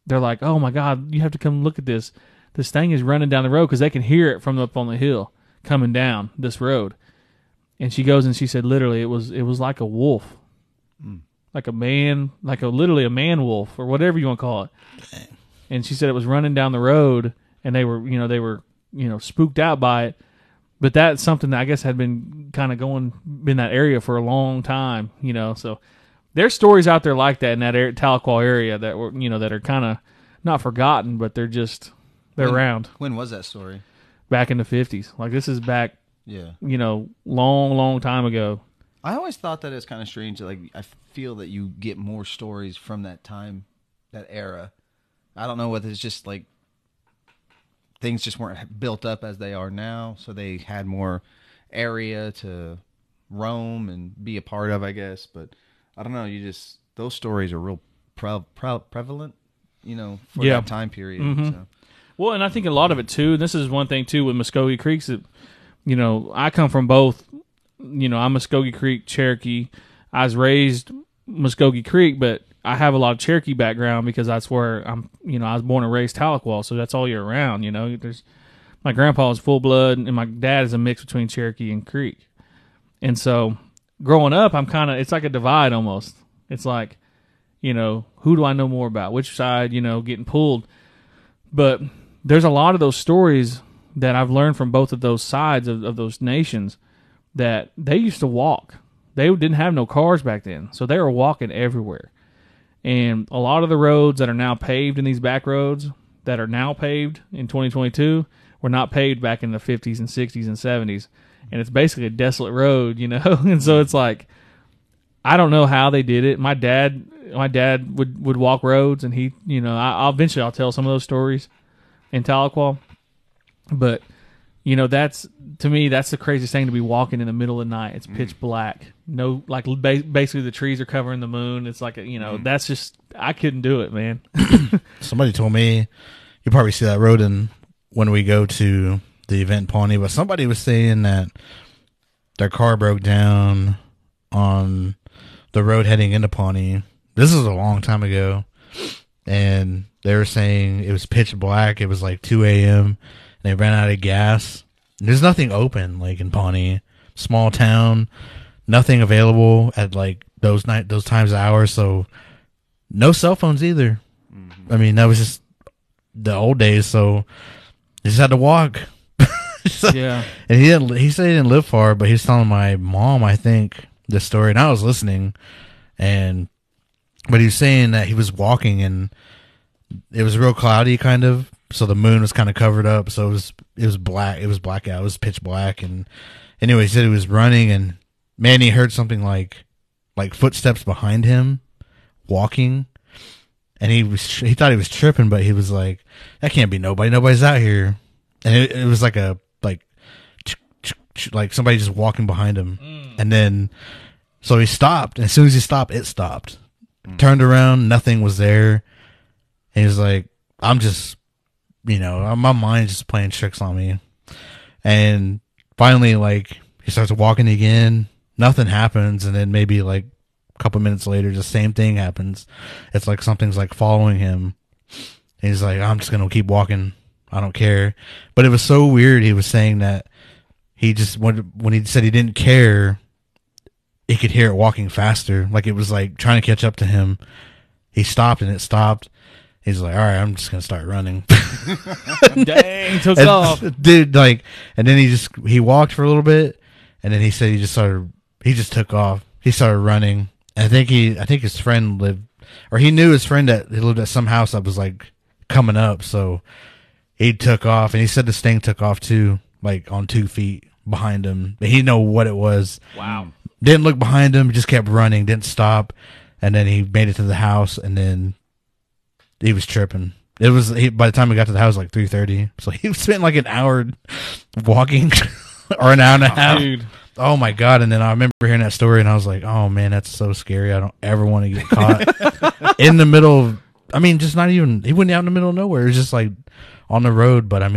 they're like, oh my God, you have to come look at this. This thing is running down the road, because they can hear it from up on the hill coming down this road. And she goes and she said, literally, it was like a wolf. Like a man, literally a man wolf, or whatever you want to call it. And she said it was running down the road, and they were spooked out by it. But that's something that I guess had been kind of going in that area for a long time, So there's stories out there like that in that Tahlequah area that were, that are kind of not forgotten, but they're around. When was that story? Back in the 50s. Like this is back, yeah, long time ago. I always thought that it's kind of strange. Like I feel that you get more stories from that time, that era. I don't know whether it's just like things just weren't built up as they are now, so they had more area to roam and be a part of, I guess. But I don't know. Those stories are real prevalent, for that time period. Mm-hmm. So. Well, and I think a lot of it too. And this is one thing too with Muskogee Creeks. That, I come from both. I'm Muskogee Creek Cherokee. I was raised Muskogee Creek, but I have a lot of Cherokee background because that's where I'm, I was born and raised Tahlequah, so that's all year round, There's my grandpa is full blood, and my dad is a mix between Cherokee and Creek. And so growing up, it's like a divide almost. It's like, who do I know more about? Which side, getting pulled. But there's a lot of those stories that I've learned from both of those sides of those nations that they used to walk. They didn't have no cars back then, so they were walking everywhere. And a lot of the roads that are now paved in these back roads that are now paved in 2022 were not paved back in the 50s and 60s and 70s. And it's basically a desolate road, And so it's like, I don't know how they did it. My dad would walk roads, and he, eventually I'll tell some of those stories in Tahlequah. But, to me, that's the craziest thing, to be walking in the middle of the night. It's pitch black. No, like basically the trees are covering the moon. It's like, that's just, I couldn't do it, man. Somebody told me, you probably see that road when we go to the event in Pawnee, but somebody was saying that their car broke down on the road heading into Pawnee. This is a long time ago. And they were saying it was pitch black. It was like 2 a.m. and they ran out of gas. There's nothing open, like in Pawnee, small town, nothing available at like those times of hours. So no cell phones either. Mm-hmm. I mean, that was just the old days. So you just had to walk. So, yeah. And he said he didn't live far, but he was telling my mom, I think, this story, and I was listening, but he was saying that he was walking and it was real cloudy, kind of. So the moon was kind of covered up, so it was black. It was black out. It was pitch black. And anyway, he said he was running, and man, he heard something like footsteps behind him, walking. And he thought he was tripping, but he was like, "That can't be nobody. Nobody's out here." And it was like like somebody just walking behind him. And then so he stopped, and as soon as he stopped, it stopped. Turned around, nothing was there. And he was like, "I'm just, my mind's just playing tricks on me." And finally, like, he starts walking again. Nothing happens, and then maybe like a couple minutes later, the same thing happens. It's like something's like following him. And he's like, "I'm just gonna keep walking. I don't care." But it was so weird. He was saying that he just when he said he didn't care, he could hear it walking faster, like it was like trying to catch up to him. He stopped, and it stopped. He's like, "All right, I'm just gonna start running." Dang, took off, dude. Like, and then he walked for a little bit, and then he said he just took off. He started running. And I think his friend he knew his friend that he lived at some house that was like coming up. So he took off, and he said this thing took off too, like on 2 feet behind him. But he didn't know what it was. Wow. Didn't look behind him, just kept running, didn't stop. And then he made it to the house, and then he was tripping. By the time we got to the house, like 3:30. So he spent like an hour walking or an hour and a half. Dude. Oh my God. And then I remember hearing that story, and I was like, "Oh man, that's so scary. I don't ever want to get caught in the middle of, just not even, he went out in the middle of nowhere. It was just like on the road. But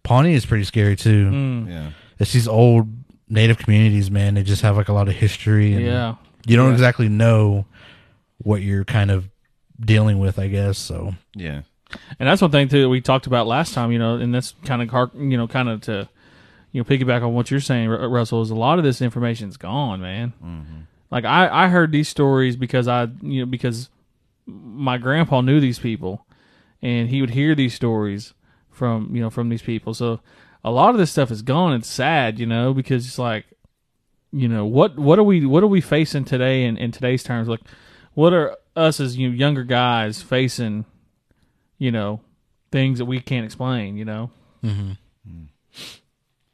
Pawnee is pretty scary too. Yeah. It's these old native communities, man. They just have like a lot of history. And you don't exactly know what you're kind of dealing with, I guess. So, yeah. And that's one thing too that we talked about last time, and that's kind of to piggyback on what you're saying, Russell, is a lot of this information's gone, man. Mm-hmm. Like I heard these stories because because my grandpa knew these people, and he would hear these stories from these people. So a lot of this stuff is gone. It's sad, because it's like, what are we facing today in today's terms? Like, what are us as younger guys facing? Things that we can't explain. Mm-hmm. Mm.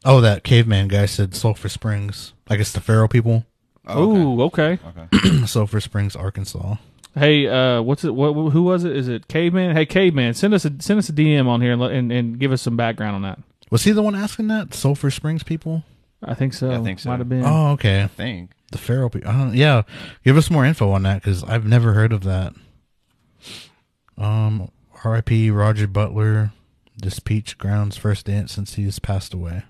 Oh, that caveman guy said Sulphur Springs. I guess the Pharaoh people. Oh, okay. Sulphur Springs, Arkansas. Hey, what's it? Who was it? Is it Caveman? Hey, Caveman, send us a DM on here and give us some background on that. Was he the one asking that? Sulphur Springs people? I think so. Yeah, I think so. Might have been. Oh, okay. I think the Pharaoh people. Yeah, give us more info on that, because I've never heard of that. R.I.P. Roger Butler. This Peach Ground's first dance since he's passed away.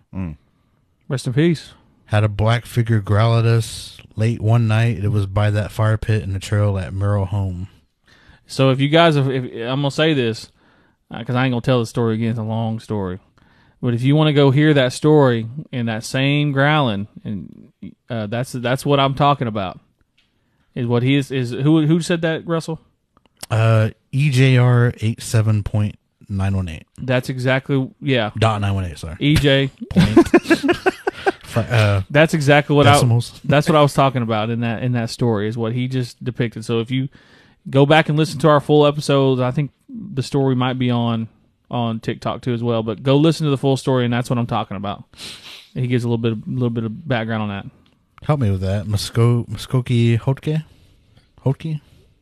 Rest in peace. Had a black figure growl at us late one night. It was by that fire pit in the trail at Merrill Home. So if you guys, I'm going to say this, because I ain't going to tell the story again. It's a long story. But if you want to go hear that story and that same growling, and that's what I'm talking about. Is what he is who said that, Russell? EJR 87.918. That's exactly .918. Sorry. EJ. That's exactly what that's what I was talking about in that story, is what he just depicted. So if you go back and listen to our full episodes, I think the story might be on TikTok too as well. But go listen to the full story, and that's what I'm talking about. He gives a little bit of background on that. Help me with that. Muskoki Hotke.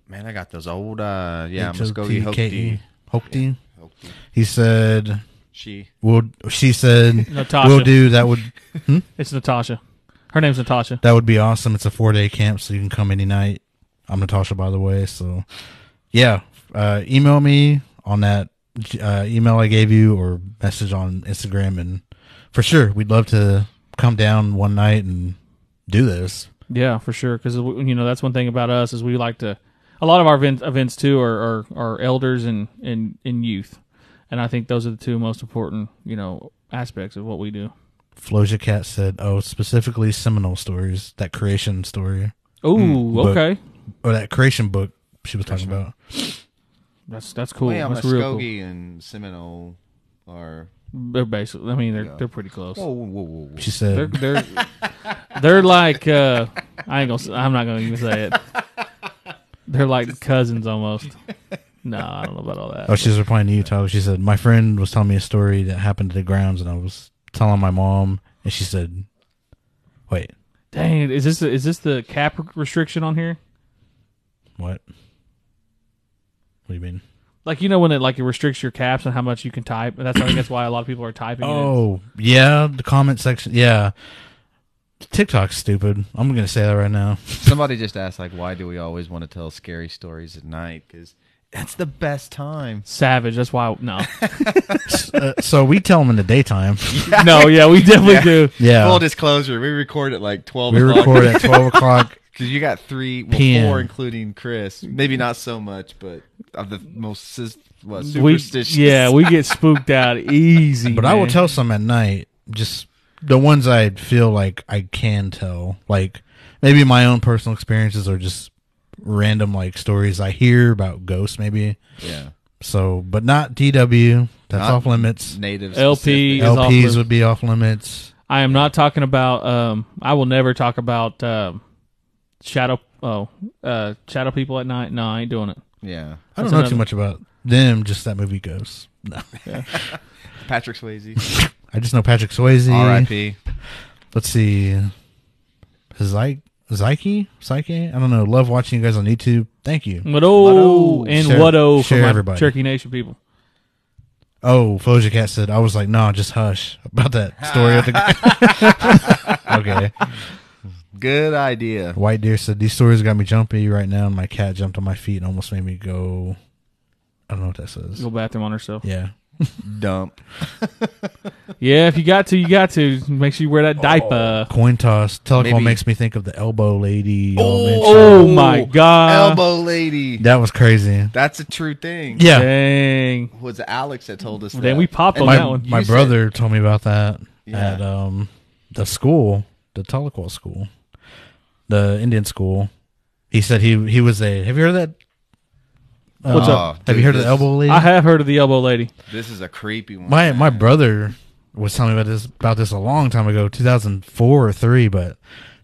Man, I got those old Muskoki Hotke. He said she said Natasha. We'll do that would It's Natasha. Her name's Natasha. That would be awesome. It's a 4-day camp, so you can come any night. I'm Natasha, by the way. So yeah, email me on that email I gave you, or message on Instagram, and for sure we'd love to come down one night and do this. Yeah, for sure, because that's one thing about us is we like to. A lot of our events too are elders and youth, and I think those are the two most important aspects of what we do. Floja Cat said, specifically Seminole stories, that creation story. Oh, okay. Or that creation book she was talking about. That's cool. Well, yeah, that's Muskogee real cool. and Seminole are. They're basically. I mean, they're pretty close. Whoa. She said. They're like I'm not gonna even say it. They're like cousins almost. No, I don't know about all that. Oh, she's replying to you, Tyler. She said, my friend was telling me a story that happened at the grounds, and I was telling my mom, and she said, wait. Dang, is this the cap restriction on here? What? What do you mean? Like, you know, when it restricts your caps on how much you can type. I think that's why a lot of people are typing. Oh, yeah, the comment section. Yeah. TikTok's stupid. I'm going to say that right now. Somebody just asked, like, why do we always want to tell scary stories at night? Because that's the best time. Savage. That's why. No. So we tell them in the daytime. No, yeah, we definitely do. Yeah. Full disclosure, we record at like 12 We o'clock. record at 12 o'clock. Because you got 3, PM. 4, including Chris. Maybe not so much, but of the most superstitious. We get spooked out easy. But man. I will tell some at night, just the ones I feel like I can tell. Like maybe my own personal experiences or just random like stories I hear about ghosts maybe. Yeah. So, but not DW. That's Not off limits. Native LP specific. is off LPs limits. would be off limits. I am not talking about. I will never talk about shadow people at night. No, I ain't doing it. Yeah. I don't That's know another- too much about them, just that movie Ghosts. No. Patrick Swayze. I just know Patrick Swayze. R.I.P. Let's see. Psyche? I don't know. Love watching you guys on YouTube. Thank you. Wado and Share- Wado for share my everybody. Cherokee Nation people. Oh, Floja Cat said, I was like, no, just hush about that story at the. Okay. Good idea. White Deer said, these stories got me jumpy right now, and my cat jumped on my feet and almost made me go. I don't know what that says. Go bathroom on herself. Yeah. Dump. Yeah, if you got to, you got to. Make sure you wear that diaper. Coin toss. Telecall Maybe- makes me think of the elbow lady. Oh my God. Elbow lady. That was crazy. That's a true thing. Yeah. Dang. Was Alex that told us that? Then we popped on My, that one. my You said- brother told me about that Yeah. at the school, the Tahlequah school, the Indian school. He said he was a. Have you heard of that? What's up? Have you heard of the elbow lady? I have heard of the elbow lady. This is a creepy one. My brother was telling me about this a long time ago, 2004 or 3. But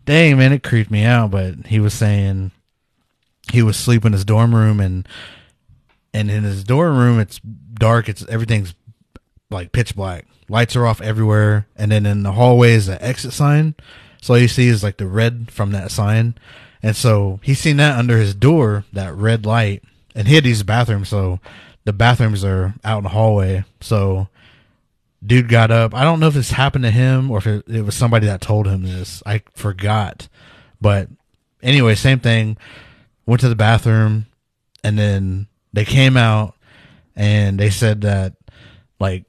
dang man, it creeped me out. But he was saying he was sleeping in his dorm room and in his dorm room it's dark. Everything's like pitch black. Lights are off everywhere, and then in the hallway is an exit sign. So all you see is like the red from that sign, and so he's seen that under his door, that red light. And he had these bathrooms, so the bathrooms are out in the hallway. So dude got up. I don't know if this happened to him or if it was somebody that told him this. I forgot. But anyway, same thing. Went to the bathroom, and then they came out, and they said that, like,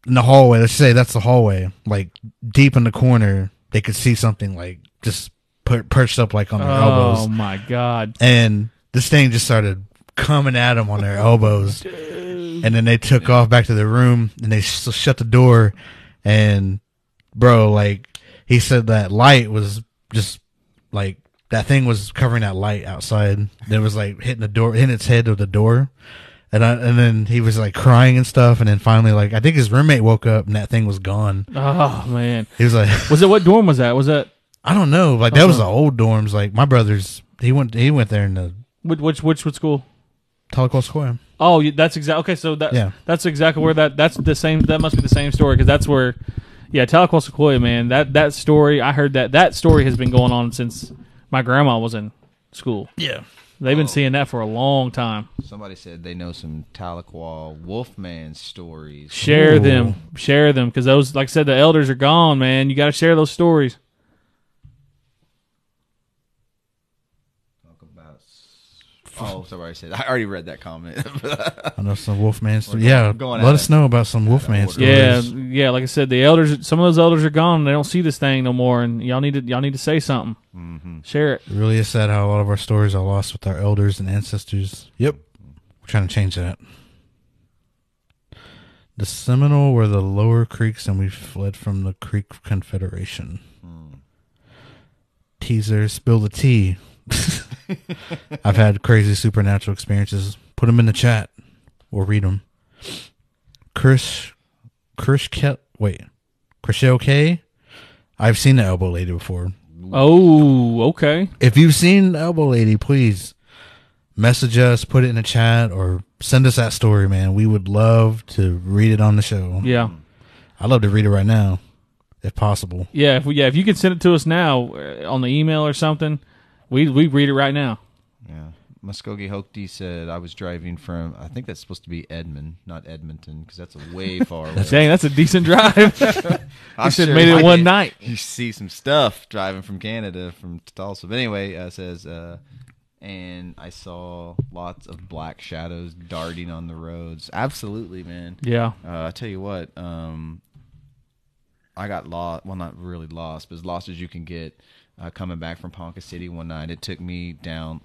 in the hallway, let's say that's the hallway, like, deep in the corner, they could see something, like, just perched up, like, on their elbows. Oh my God. And this thing just started coming at them on their elbows. And then they took off back to their room, and they shut the door. And, bro, like, he said that light was just, like, that thing was covering that light outside. It was, like, hitting its head with the door. And then he was, like, crying and stuff. And then finally, like, I think his roommate woke up, and that thing was gone. Oh man. He was like, What dorm was that? Was that I don't know. Like, that was the old dorms. Like, my brother's, he went there in the which school? Tahlequah Square. Oh, that's exactly. Okay, so that's exactly where that's the same. That must be the same story because that's where, yeah, Tahlequah Sequoia, man. That story, I heard that story has been going on since my grandma was in school. Yeah. They've been seeing that for a long time. Somebody said they know some Tahlequah Wolfman stories. Share Ooh. them, because those, like I said, the elders are gone, man. You got to share those stories. Talk about. Oh, somebody said. I already read that comment. I know some Wolfman stories. We're Yeah, going let at us it. know about some Wolfman stories. Yeah, like I said, the elders. Some of those elders are gone. They don't see this thing no more, and y'all need to say something. Mm-hmm. Share it. It really is sad how a lot of our stories are lost with our elders and ancestors. Yep. We're trying to change that. The Seminole were the lower creeks, and we fled from the Creek Confederation. Teaser, spill the tea. I've had crazy supernatural experiences. Put them in the chat. We'll read them. Chris K. I've seen the elbow lady before. Oh, okay. If you've seen Elbow Lady, please message us, put it in the chat, or send us that story, man. We would love to read it on the show. Yeah. I'd love to read it right now, if possible. Yeah, if you could send it to us now on the email or something, we read it right now. Yeah. Muskogee Hochty said, I was driving from, I think that's supposed to be Edmond, not Edmonton, because that's way far away. Dang, that's a decent drive. I You should have made it one night. You see some stuff driving from Canada, from Tulsa. But anyway, says, and I saw lots of black shadows darting on the roads. Absolutely, man. Yeah. I tell you what, I got lost. Well, not really lost, but as lost as you can get. Coming back from Ponca City one night, it took me down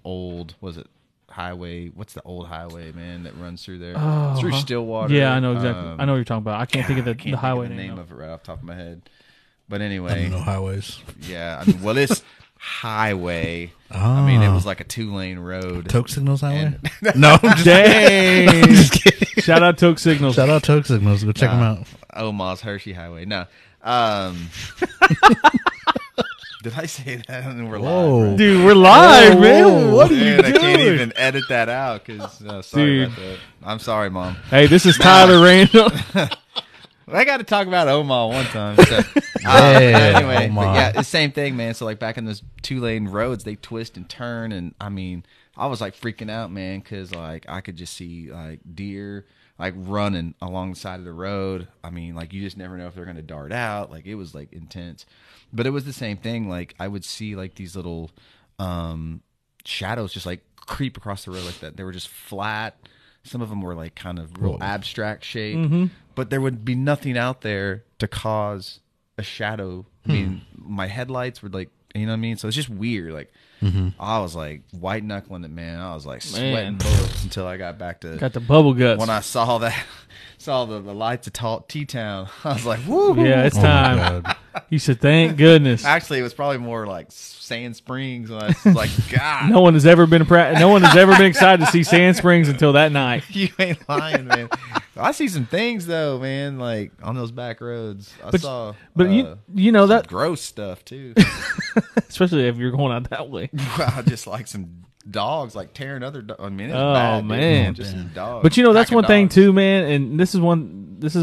highway? What's the old highway, man, that runs through there? Oh, Through Stillwater. Yeah, I know exactly. I know what you're talking about. I can't think of the highway name of it right off the top of my head. But I anyway, don't know highways. yeah. I mean, well, this highway. I mean, it was like a 2-lane road. Toke Signals Highway? No, I'm just Dang. I'm just kidding. Shout out Toke Signals. Shout out Toke Signals. Go check them out. Omaha's Hershey Highway. No. Did I say that? And we're Whoa. live, right? Dude, we're live, Whoa. man. What are you Man, I doing? can't even edit that out because sorry Dude. about that. I'm sorry, Mom. Hey, this is Tyler Randall. I got to talk about Omaha one time. So, anyway, Omaha. but yeah, it's the same thing, man. So like back in those 2-lane roads, they twist and turn, and I mean, I was like freaking out, man, because like I could just see like deer like running along the side of the road. I mean, like you just never know if they're gonna dart out. Like it was like intense, but it was the same thing. Like I would see like these little shadows just like creep across the road like that. They were just flat. Some of them were like kind of real abstract shape, but there would be nothing out there to cause a shadow. I mean, my headlights were like, you know what I mean? So it's just weird. Like I was like white knuckling it, man. I was like sweating bullets until I got back to Got the bubble guts. when I saw that, saw the lights of T-Town. I was like, woo. Yeah, it's Oh my time. God. You said, thank goodness. Actually, it was probably more like Sand Springs. When I was like, God. No one has ever been excited to see Sand Springs until that night. You ain't lying, man. I see some things though, man. Like on those back roads, I saw. But you know that, gross stuff too. especially if you're going out that way. Wow, just like some dogs like tearing other. I mean, it was Oh, bad, dude. man. Just some dogs. But you know that's Pack of one thing dogs. too, man. And this is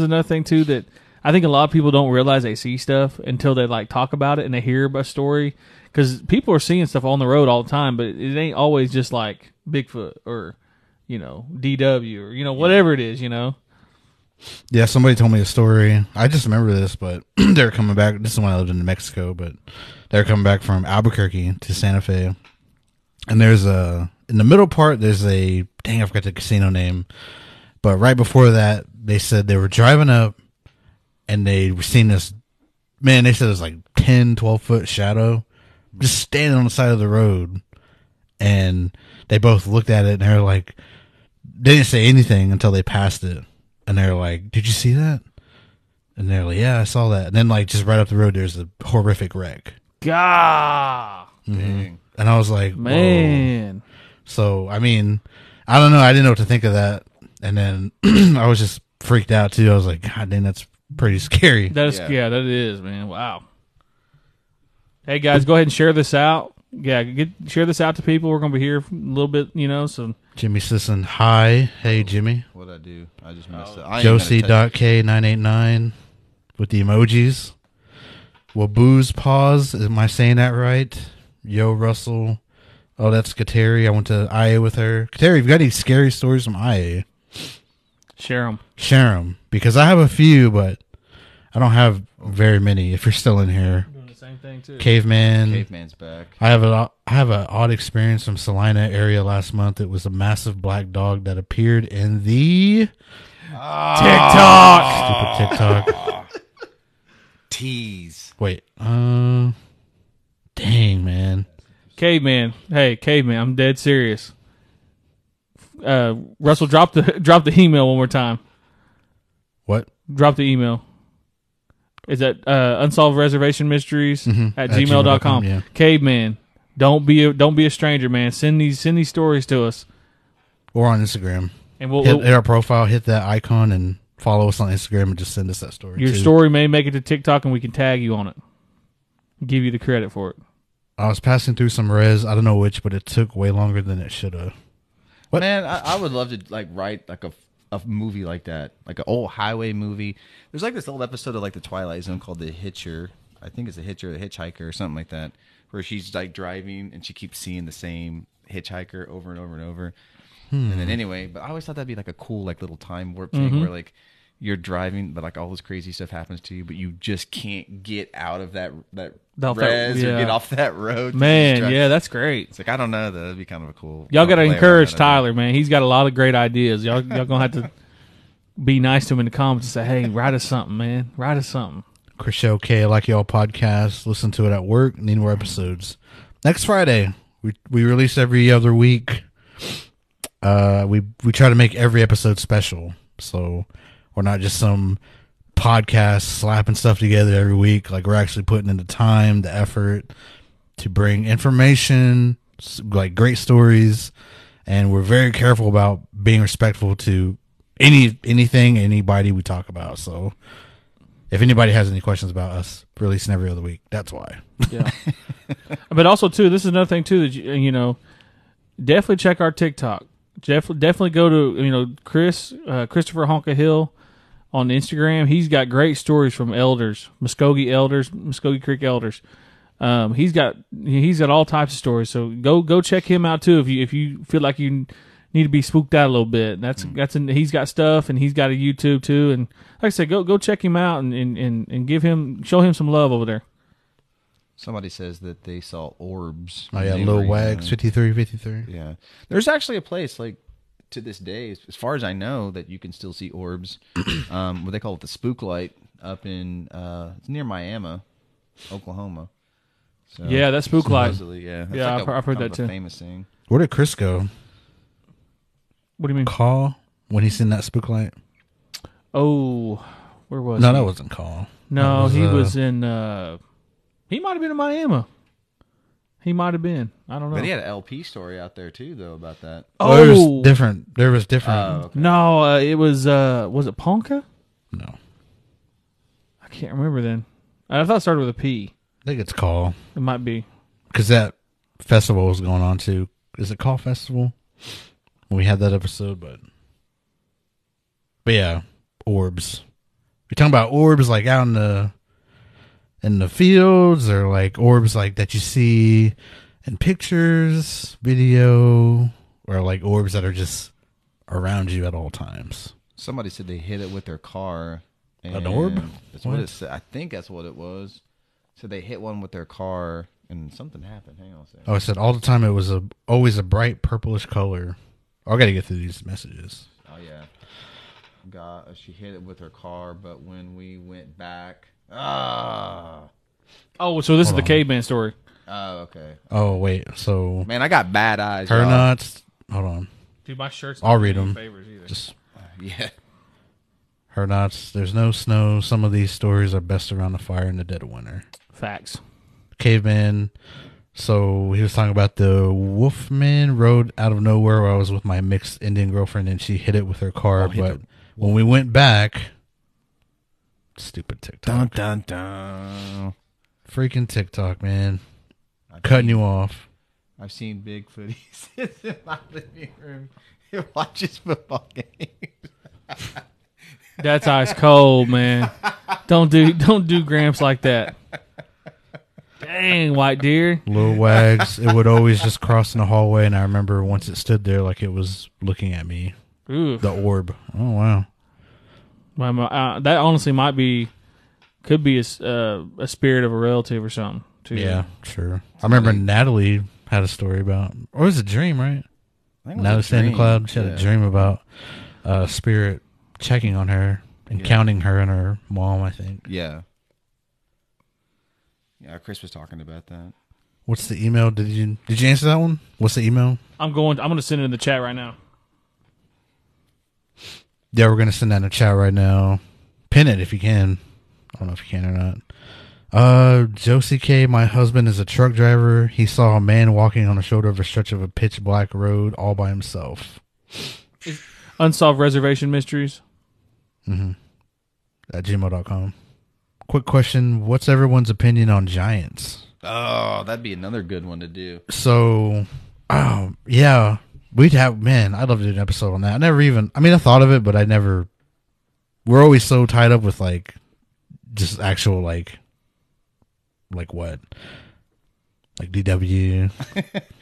another thing too that I think a lot of people don't realize they see stuff until they like talk about it and they hear about a story. Because people are seeing stuff on the road all the time, but it ain't always just like Bigfoot or DW or whatever it is. Yeah, somebody told me a story. I just remember this, but they're coming back. This is when I lived in New Mexico, but they're coming back from Albuquerque to Santa Fe. And there's in the middle part, there's I forgot the casino name. But right before that, they said they were driving up and they were seeing this, man, they said it was like 10, 12-foot shadow just standing on the side of the road. And they both looked at it and they were like, they didn't say anything until they passed it. And they're like, did you see that? And they're like, yeah, I saw that. And then like just right up the road, there's a horrific wreck. God, Dang. And I was like, man. whoa. So, I mean, I don't know. I didn't know what to think of that. And then I was just freaked out too. I was like, God dang, that's pretty scary. That is, man. Wow. Hey guys, go ahead and share this out. Yeah, share this out to people. We're gonna be here for a little bit, so Jimmy Sisson, hi. Hey, Jimmy. What'd I do? I just messed up. Josie.k989 with the emojis. Well, booze pause. Am I saying that right? Yo, Russell. Oh, that's Kateri. I went to IA with her. Kateri, if you got any scary stories from IA, share them. share them. Because I have a few, but I don't have very many. If you're still in here. Doing the same thing too. Caveman's back. I have an odd experience from Salina area last month. It was a massive black dog that appeared in the TikTok. stupid TikTok. Tease. Wait, dang, man. Caveman. Hey, Caveman. I'm dead serious. Russell, drop the email one more time. What? Drop the email. Is that unsolved reservation mysteries at gmail.com. Yeah. Caveman, don't be a stranger, man. Send these stories to us, Or on Instagram. and we'll Hit our profile, hit that icon, and follow us on Instagram, and just send us that story. your too. story may make it to TikTok, and we can tag you on it. Give you the credit for it. I was passing through some res. I don't know which, but it took way longer than it should have. What? Man, I would love to like write like a movie like that, like an old highway movie. There's like this old episode of like the Twilight Zone called The Hitcher. I think it's The Hitcher, or The Hitchhiker, or something like that, where she's like driving and she keeps seeing the same hitchhiker over and over and over. And then anyway, but I always thought that'd be like a cool like little time warp thing where like you're driving, but like all this crazy stuff happens to you, but you just can't get out of that res or get off that road. Man, yeah, that's great. It's like, I don't know, that'd be kind of a cool. Y'all got to encourage Tyler, man. He's got a lot of great ideas. Y'all gonna have to be nice to him in the comments and say, "Hey, write us something, man. Write us something." Chris Show K, Like Y'all podcast. Listen to it at work. Need more episodes. Next Friday, we release every other week. We try to make every episode special, so we're not just some podcast slapping stuff together every week. Like, we're actually putting in the time, the effort to bring information, like great stories, and we're very careful about being respectful to anything, anybody we talk about. So if anybody has any questions about us releasing every other week, that's why. Yeah. But also too, this is another thing too that you know, definitely check our TikTok. Definitely go to Christopher Honka Hill on Instagram. He's got great stories from elders, Muskogee Creek elders. He's got all types of stories. So go check him out too if you feel like you need to be spooked out a little bit. He's got stuff, and he's got a YouTube too. And like I said, go check him out and show him some love over there. Somebody says that they saw orbs. Oh yeah, Lil Wags 5353. Yeah, there's actually a place like to this day, as far as I know, that you can still see orbs. What they call it, the Spook Light, up in it's near Miami, Oklahoma. So, yeah, that Spook Light. Yeah, yeah, like I've heard that too. Famous thing. Where did Chris go? What do you mean? Call when he seen that Spook Light. Oh, where was? No, he? that wasn't Call. No, he was in. He might have been in Miami. He might have been. I don't know. But he had an LP story out there too, though, about that. Oh, there was different. There was different. Oh, okay. No, it was. Was it Ponca? No, I can't remember. Then I thought it started with a P. I think it's Call. It might be because that festival was going on too. Is it Call Festival? We had that episode, but yeah, orbs. You're talking about orbs like out in the fields, or like orbs like that you see in pictures, video, or like orbs that are just around you at all times. Somebody said they hit it with their car. An orb? That's what it said. I think that's what it was. So they hit one with their car, and something happened. Hang on a second. Oh, I said all the time it was always a bright purplish color. I got to get through these messages. Oh yeah, she hit it with her car, but when we went back, Oh, so this is the caveman story. Oh, okay. Oh wait, so man, I got bad eyes. Her nuts. Hold on, dude. My shirt's. I'll read them. Just yeah. Her nuts. There's no snow. Some of these stories are best around the fire in the dead of winter. Facts. Caveman. So he was talking about the Wolfman Road out of nowhere where I was with my mixed Indian girlfriend and she hit it with her car. But when we went back, stupid TikTok. Dun, dun, dun. Freaking TikTok, man. Cutting you off. I've seen Bigfoot. He sits in my living room and watches football games. That's ice cold, man. Don't do Gramps like that. Dang, white deer. Lil Wags. It would always just cross in the hallway, and I remember once it stood there like it was looking at me. Oof. The orb. Oh, wow. Well, that honestly could be a spirit of a relative or something, too. Yeah, sure. I remember Natalie had a story about, or it was a dream, right? Natalie Stand in the Cloud. She had a dream about a spirit checking on her and counting her and her mom, I think. Yeah. Yeah, Chris was talking about that. What's the email? Did you answer that one? What's the email? I'm going to send it in the chat right now. Yeah, we're going to send that in the chat right now. Pin it if you can. I don't know if you can or not. Josie K, my husband is a truck driver. He saw a man walking on the shoulder of a stretch of a pitch black road all by himself. Unsolved Reservation Mysteries. Mm-hmm. At gmail.com. Quick question. What's everyone's opinion on giants? Oh, that'd be another good one to do. So, yeah, we'd have, man, I'd love to do an episode on that. I thought of it, but we're always so tied up with like, just actual like what? Like DW,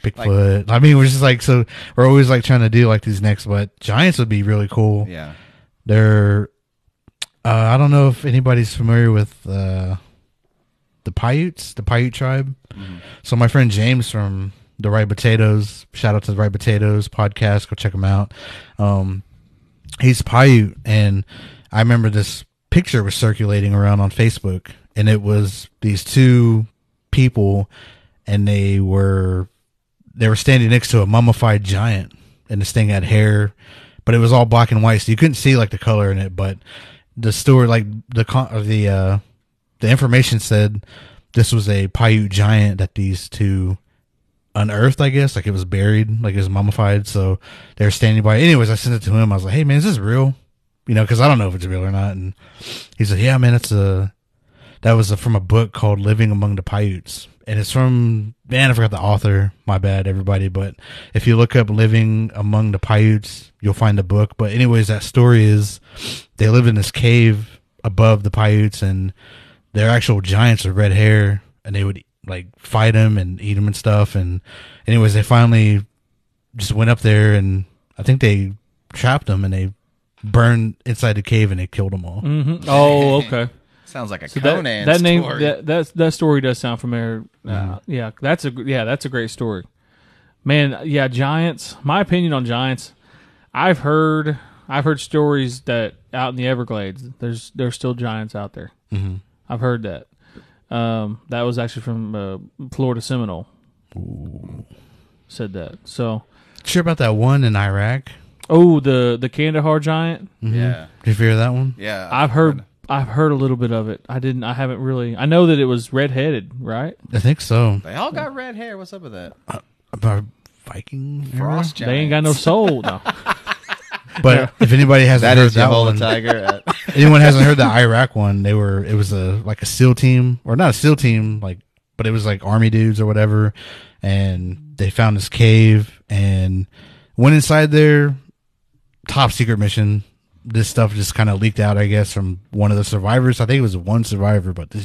Bigfoot. We're just like, so we're always like trying to do like these next, but giants would be really cool. Yeah. They're, I don't know if anybody's familiar with, the Paiutes, the Paiute tribe. Mm-hmm. So my friend James from the Right Potatoes, shout out to the Right Potatoes podcast. Go check him out. He's Paiute, and I remember this picture was circulating around on Facebook, and it was these two people, and they were standing next to a mummified giant, and this thing had hair, but it was all black and white, so you couldn't see like the color in it. But the story, like the information said this was a Paiute giant that these two unearthed, I guess, like it was buried, like it was mummified. So they were standing by. Anyways, I sent it to him. I was like, "Hey man, is this real?" Because I don't know if it's real or not. And he said, "Yeah, man, that was from a book called Living Among the Paiutes." And it's from, man, I forgot the author. My bad, everybody. But if you look up Living Among the Paiutes, you'll find the book. But anyways, that story is they lived in this cave above the Paiutes, and they're actual giants with red hair, and they would like fight them and eat them and stuff. And anyways, they finally just went up there, and I think they trapped them, and they burned inside the cave, and they killed them all. Mm-hmm. Oh, okay. Sounds like a So Conan that story. name that story does sound familiar. Yeah, that's a great story, man. Yeah, giants. My opinion on giants. I've heard stories that out in the Everglades, there's still giants out there. Mm-hmm. I've heard that. That was actually from Florida Seminole. Ooh. Said that. So sure about that one in Iraq? Oh, the Kandahar Giant. Mm-hmm. Yeah. Did you hear that one? Yeah. I've heard a little bit of it. I haven't really. I know that it was red-headed, right? I think so. They all got red hair. What's up with that? About Viking Frost era? They ain't got no soul. No. But if anybody hasn't heard that one, Tiger. anyone hasn't heard the Iraq one, it was like a SEAL team, or not a SEAL team, but it was like army dudes or whatever, and they found this cave and went inside there. Top secret mission. This stuff just kind of leaked out, I guess, from one of the survivors. I think it was one survivor, but they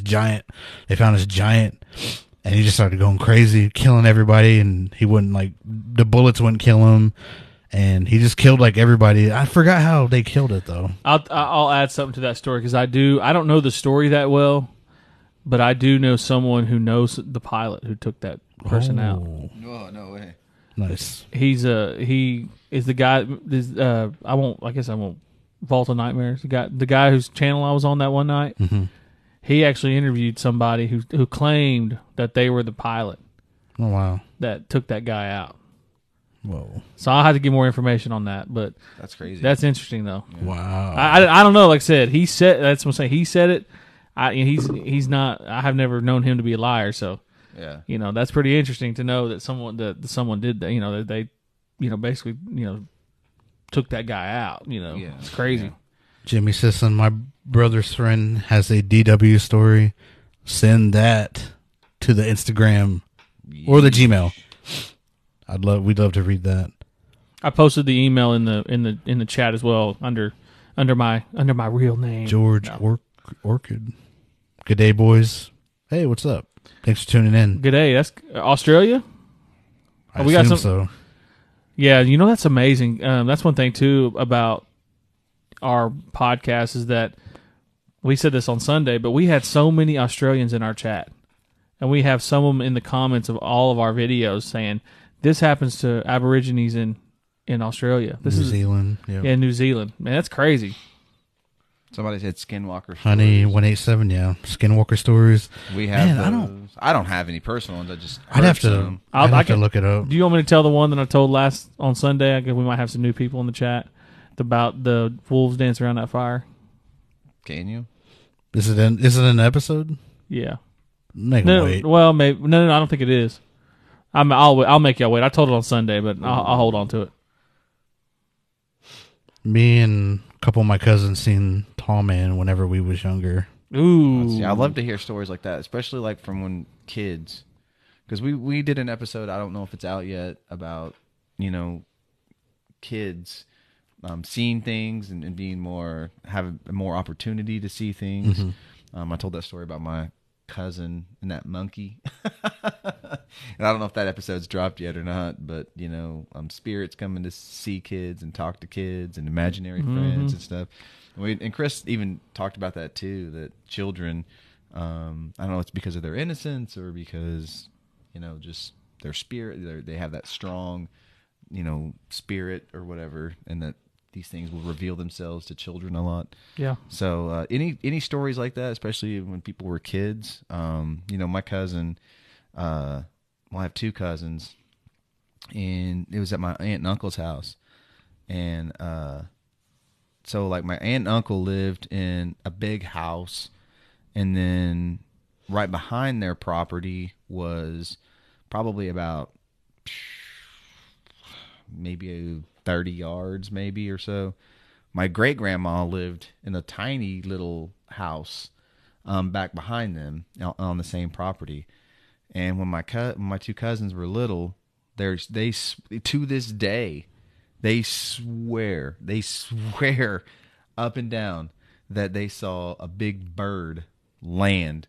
found this giant, and he just started going crazy, killing everybody, and the bullets wouldn't kill him. And he just killed like everybody. I forgot how they killed it though. I'll add something to that story because I don't know the story that well, but I do know someone who knows the pilot who took that person out. Oh, no way. Nice. He is the guy. I guess I won't Vault of Nightmares. The guy whose channel I was on that one night. Mm-hmm. He actually interviewed somebody who claimed that they were the pilot. Oh wow. That took that guy out. Whoa. So I'll have to get more information on that, but that's crazy. That's interesting though. Yeah. Wow. I don't know. Like I said, that's what I'm saying. He said it. He's not. I have never known him to be a liar. So yeah, that's pretty interesting to know that someone did that. That they, basically took that guy out. It's crazy. Yeah. Jimmy Sisson, my brother's friend, has a DW story. Send that to the Instagram or the Gmail. We'd love to read that. I posted the email in the chat as well under my real name, George Orchid. Good day, boys. Hey, what's up? Thanks for tuning in. Good day. That's Australia. We got some. So. Yeah, that's amazing. That's one thing too about our podcast is that we said this on Sunday, but we had so many Australians in our chat, and we have some of them in the comments of all of our videos saying. This happens to Aborigines in Australia. New Zealand. Yep. Yeah, New Zealand. Man, that's crazy. Somebody said Skinwalker stories. Honey 187, yeah. Skinwalker stories. We have I don't have any personal ones. I'd have to look it up. Do you want me to tell the one that I told on Sunday? I guess we might have some new people in the chat about the wolves dancing around that fire. Can you? Is it an episode? Yeah. Make them wait. Well, maybe. No, I don't think it is. I'll make y'all wait. I told it on Sunday, but I'll hold on to it. Me and a couple of my cousins seen Tall Man whenever we was younger. Ooh. I love to hear stories like that, especially like from when kids. because we did an episode. I don't know if it's out yet about kids seeing things and being having more opportunity to see things. I told that story about my cousin and that monkey. And I don't know if that episode's dropped yet or not, but spirits coming to see kids and talk to kids and imaginary friends and stuff. And Chris even talked about that too, that children, I don't know, it's because of their innocence or because just their spirit, they have that strong spirit or whatever, and that these things will reveal themselves to children a lot. Yeah. So any stories like that, especially when people were kids, my cousin, I have two cousins, and it was at my aunt and uncle's house. And so like my aunt and uncle lived in a big house, and then right behind their property was probably about maybe 30 yards maybe or so. My great grandma lived in a tiny little house back behind them on the same property. And when my two cousins were little, they to this day they swear up and down that they saw a big bird land.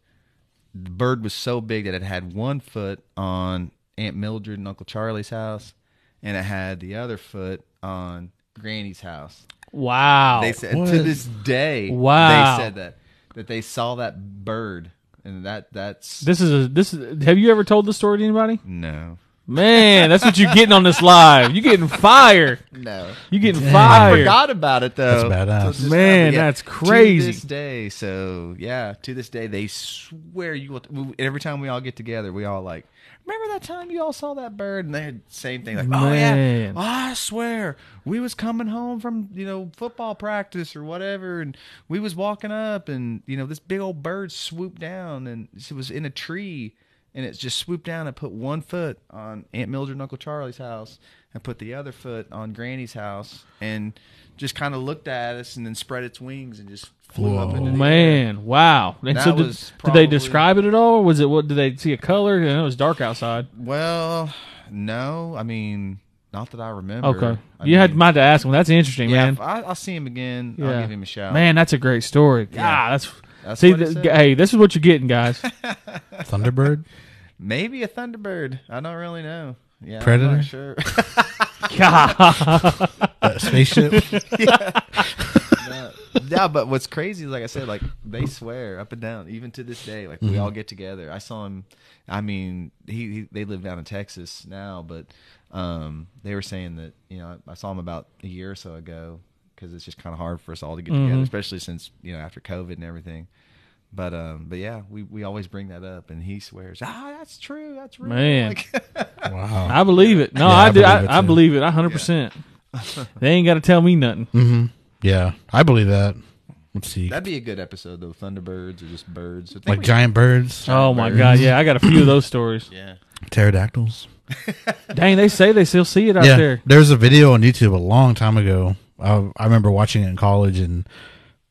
The bird was so big that it had 1 foot on Aunt Mildred and Uncle Charlie's house, and it had the other foot on Granny's house. Wow. They said to this day, wow, they said that they saw that bird, and that's this is have you ever told this story to anybody? no. Man, that's what you're getting on this live. You're getting fired. No. You getting I fired. forgot about it though. That's badass. So just Man, that's crazy. To this day, so yeah, to this day they swear every time we all get together, we all like, remember that time you all saw that bird? And they had the same thing, like, oh yeah, I swear we was coming home from football practice or whatever, and we was walking up, and this big old bird swooped down, and it was in a tree. And it just swooped down and put 1 foot on Aunt Mildred and Uncle Charlie's house and put the other foot on Granny's house and just kind of looked at us and then spread its wings and just flew up into the man, air. Wow. And That so was did they describe it at all? Was it did they see a color? I know it was dark outside. Well, no. I mean, not that I remember. Okay. You might have to ask him. That's interesting, yeah, man. if I'll see him again. I'll give him a shout. Man, that's a great story. Yeah. God, That's see, what it said. hey, this is what you're getting, guys. Thunderbird? Maybe a Thunderbird. I don't really know. Yeah, Predator? I'm not sure. God. Spaceship? Yeah, but what's crazy is, like I said, like they swear up and down, even to this day. Like we all get together. I saw him. I mean, they live down in Texas now, but they were saying that I saw him about a year or so ago, because it's just kind of hard for us all to get together, especially since after COVID and everything. But yeah, we always bring that up, and he swears, that's true, that's real. Man. Wow. I believe it. No, Yeah, I do. believe it I too. believe it 100%. They ain't got to tell me nothing. Mm-hmm. Yeah, I believe that. Let's see. That'd be a good episode, though. Thunderbirds or just birds. Like giant birds, Oh, my God. Yeah, I got a few of those stories. Yeah. pterodactyls. Dang, they say they still see it out Yeah, there. there's a video on YouTube a long time ago. I remember watching it in college, and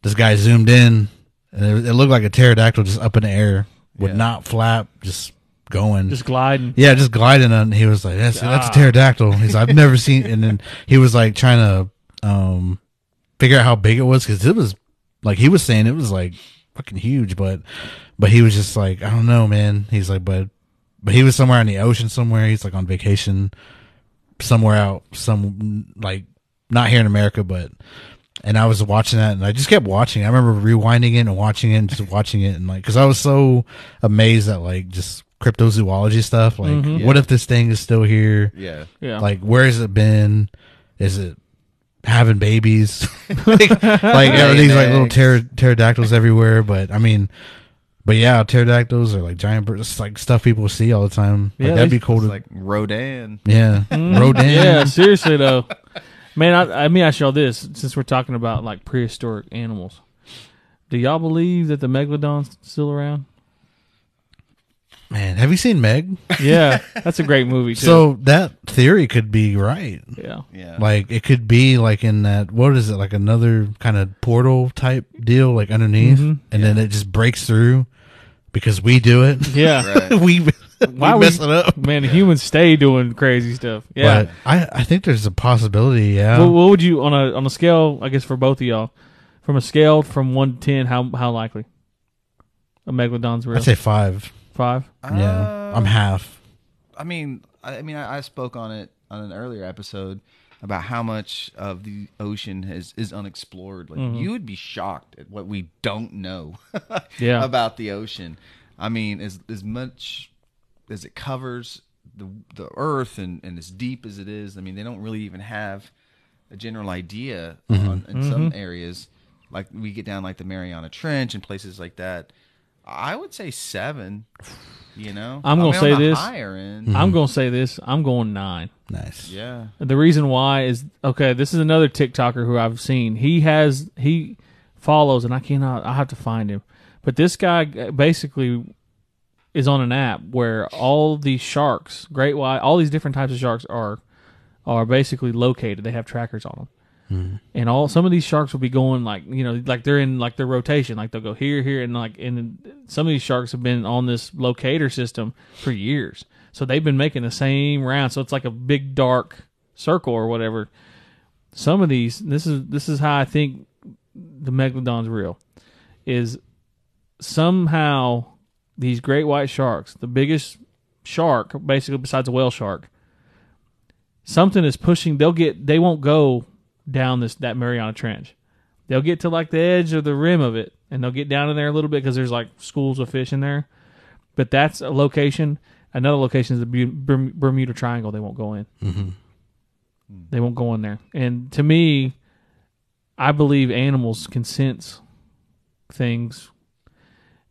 this guy zoomed in, and it looked like a pterodactyl just up in the air, would not flap, just going. Just gliding. Yeah, just gliding, and he was like, that's a pterodactyl. He's like, I've never seen, and then he was like trying to figure out how big it was, because it was, like he was saying, it was like fucking huge, but he was just like, I don't know, man. He's like, but he was somewhere in the ocean somewhere. He's like on vacation somewhere out, like not here in America, and I was watching that, and I just kept watching. I remember rewinding it and watching it and just watching it, and like, because I was so amazed at like just cryptozoology stuff. Like, what if this thing is still here? Yeah. Yeah. Like, where has it been? Is it having babies? like are these like little pterodactyls everywhere? But I mean, yeah, pterodactyls are like giant birds. It's like stuff people see all the time. Like, Yeah, that'd be cool to Like Rodan. yeah, Rodan. Yeah, seriously though, man. Let me ask y'all this: since we're talking about like prehistoric animals, do y'all believe that the megalodon's still around? Man, have you seen Meg? Yeah, that's a great movie too. So that theory could be right. yeah, Yeah. Like, it could be like in that, what is it, like another kind of portal type deal, like underneath, and then it just breaks through because we do it. yeah. Right. Why we would mess it up? Man, humans stay doing crazy stuff. Yeah. But I think there's a possibility. Yeah. What would you on a scale? I guess for both of y'all, from a scale from 1 to 10, how likely a megalodon's real? I'd say 5. 5. Yeah, I'm half. I spoke on it on an earlier episode about how much of the ocean is unexplored. Like you would be shocked at what we don't know Yeah. about the ocean. I mean, as much as it covers the earth and as deep as it is, I mean, they don't really even have a general idea in some areas. Like we get down like the Mariana Trench and places like that. I would say 7. You know, I'm gonna say on the this. Higher end. I'm gonna say this. I'm going 9. Nice. Yeah. The reason why is this is another TikToker who I've seen. He follows, and I have to find him. But this guy basically is on an app where all these sharks, great white, all these different types of sharks are basically located. They have trackers on them. And some of these sharks will be going like they're in like their rotation, like they'll go here, and some of these sharks have been on this locator system for years, so they've been making the same round. So it's like a big dark circle or whatever. Some of these, this is how I think the megalodon's real, is somehow these great white sharks, the biggest shark basically besides a whale shark, something is pushing. They won't go down that Mariana Trench. They'll get to like the edge of the rim of it, and they'll get down in there a little bit because there's like schools of fish in there. But that's a location. Another location is the Bermuda Triangle. They won't go in. They won't go in there. And to me, I believe animals can sense things,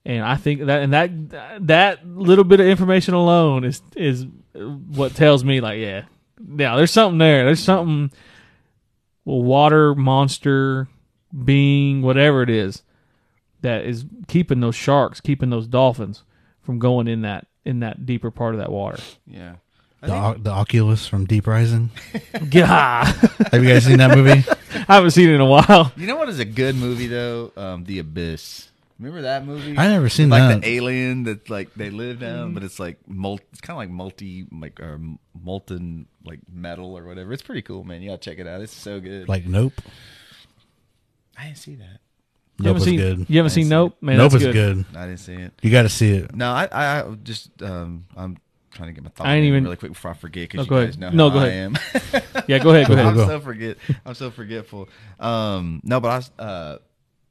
and I think that little bit of information alone is what tells me like there's something there. There's something. Water monster being, whatever it is, that is keeping those sharks, keeping those dolphins from going in that deeper part of that water. Yeah. The Oculus from Deep Rising. Yeah. Have you guys seen that movie? I haven't seen it in a while. You know what is a good movie though? The Abyss. Remember that movie? I never seen like that. The alien that like they live down, but it's like it's kind of like molten like metal or whatever. It's pretty cool, man. You gotta check it out. It's so good. Like Nope. I didn't see that. Nope was good. You haven't seen Nope? Man, Nope that's is good. I didn't see it. You got to see it. No, I just I'm trying to get my thought really quick before I forget because go guys ahead. know how Go I ahead. am. Yeah, go ahead. I'm so forgetful. No, but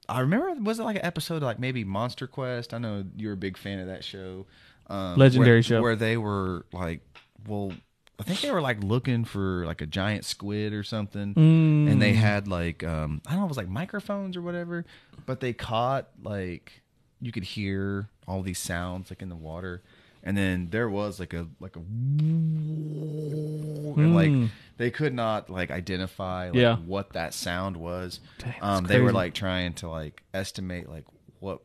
I remember, was it like an episode of like maybe Monster Quest? I know you're a big fan of that show. Legendary show. Where they were like, I think they were like looking for like a giant squid or something. And they had like, I don't know, it was like microphones or whatever, but they caught like, you could hear all these sounds like in the water. And then there was like a and like they could not like identify what that sound was. They were like trying to like estimate like what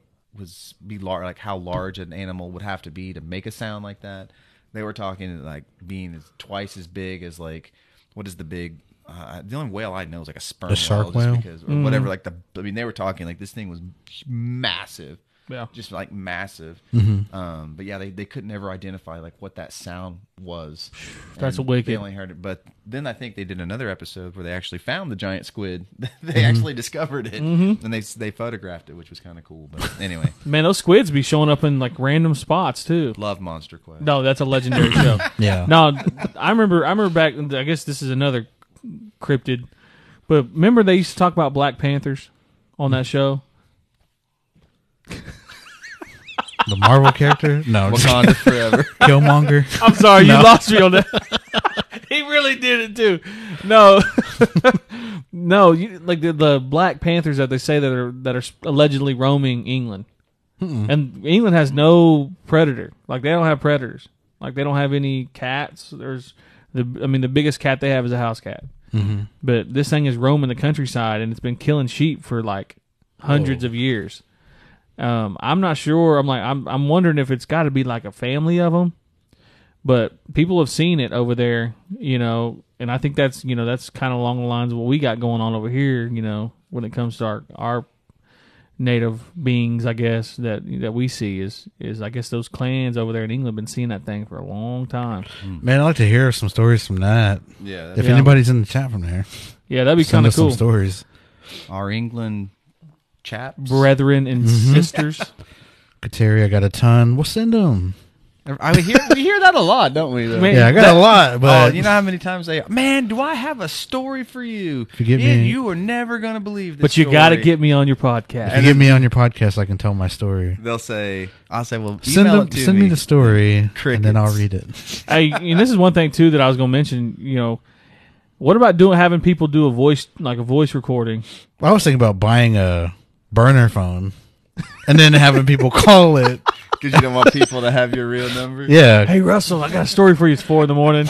be large, like how large an animal would have to be to make a sound like that. They were talking like being twice as big as like what is the big the only whale I know is like a sperm whale, shark whale, because, or whatever. Like they were talking like this thing was massive. Yeah, just like massive. But yeah, they couldn't ever identify like what that sound was. That's and wicked. They only heard it, but then I think they did another episode where they actually found the giant squid. They actually discovered it, and they photographed it, which was kind of cool. But anyway, man, those squids be showing up in like random spots too. love Monster Quest. No, that's a legendary show. Yeah. No, I remember back. I guess this is another cryptid, but remember they used to talk about Black Panthers on that show. The Marvel character? No. Wakanda forever. Killmonger? I'm sorry, you lost me on that. He really did it too. No, no, like the Black Panthers that they say that are allegedly roaming England, and England has no predator. Like they don't have predators. Like they don't have any cats. There's the biggest cat they have is a house cat. But this thing is roaming the countryside, and it's been killing sheep for like hundreds of years. I'm not sure. I'm wondering if it's got to be like a family of them, but people have seen it over there, and I think that's kind of along the lines of what we got going on over here, when it comes to our native beings, I guess, that we see is I guess those clans over there in England been seeing that thing for a long time. Man, I'd like to hear some stories from that. Yeah. If anybody's in the chat from there, Yeah, that'd be send kind of us cool. some stories. Our England chaps. Brethren and sisters. Kateri, I got a ton. We'll send them. We hear that a lot, don't we? Though? Man, Yeah, I got a lot, Oh, but you know how many times they, man, do I have a story for you? If you get me- You are never going to believe this but you story. got to get me on your podcast. if you get me on your podcast, I can tell my story. I'll say, well, Send email it to send me the story, and Crickets. then I'll read it. Hey, and this is one thing too that I was going to mention. You know, what about having people do a voice recording? I was thinking about buying a burner phone and then having people call it. Because you don't want people to have your real number? Yeah, Hey Russell, I got a story for you. It's 4 a.m.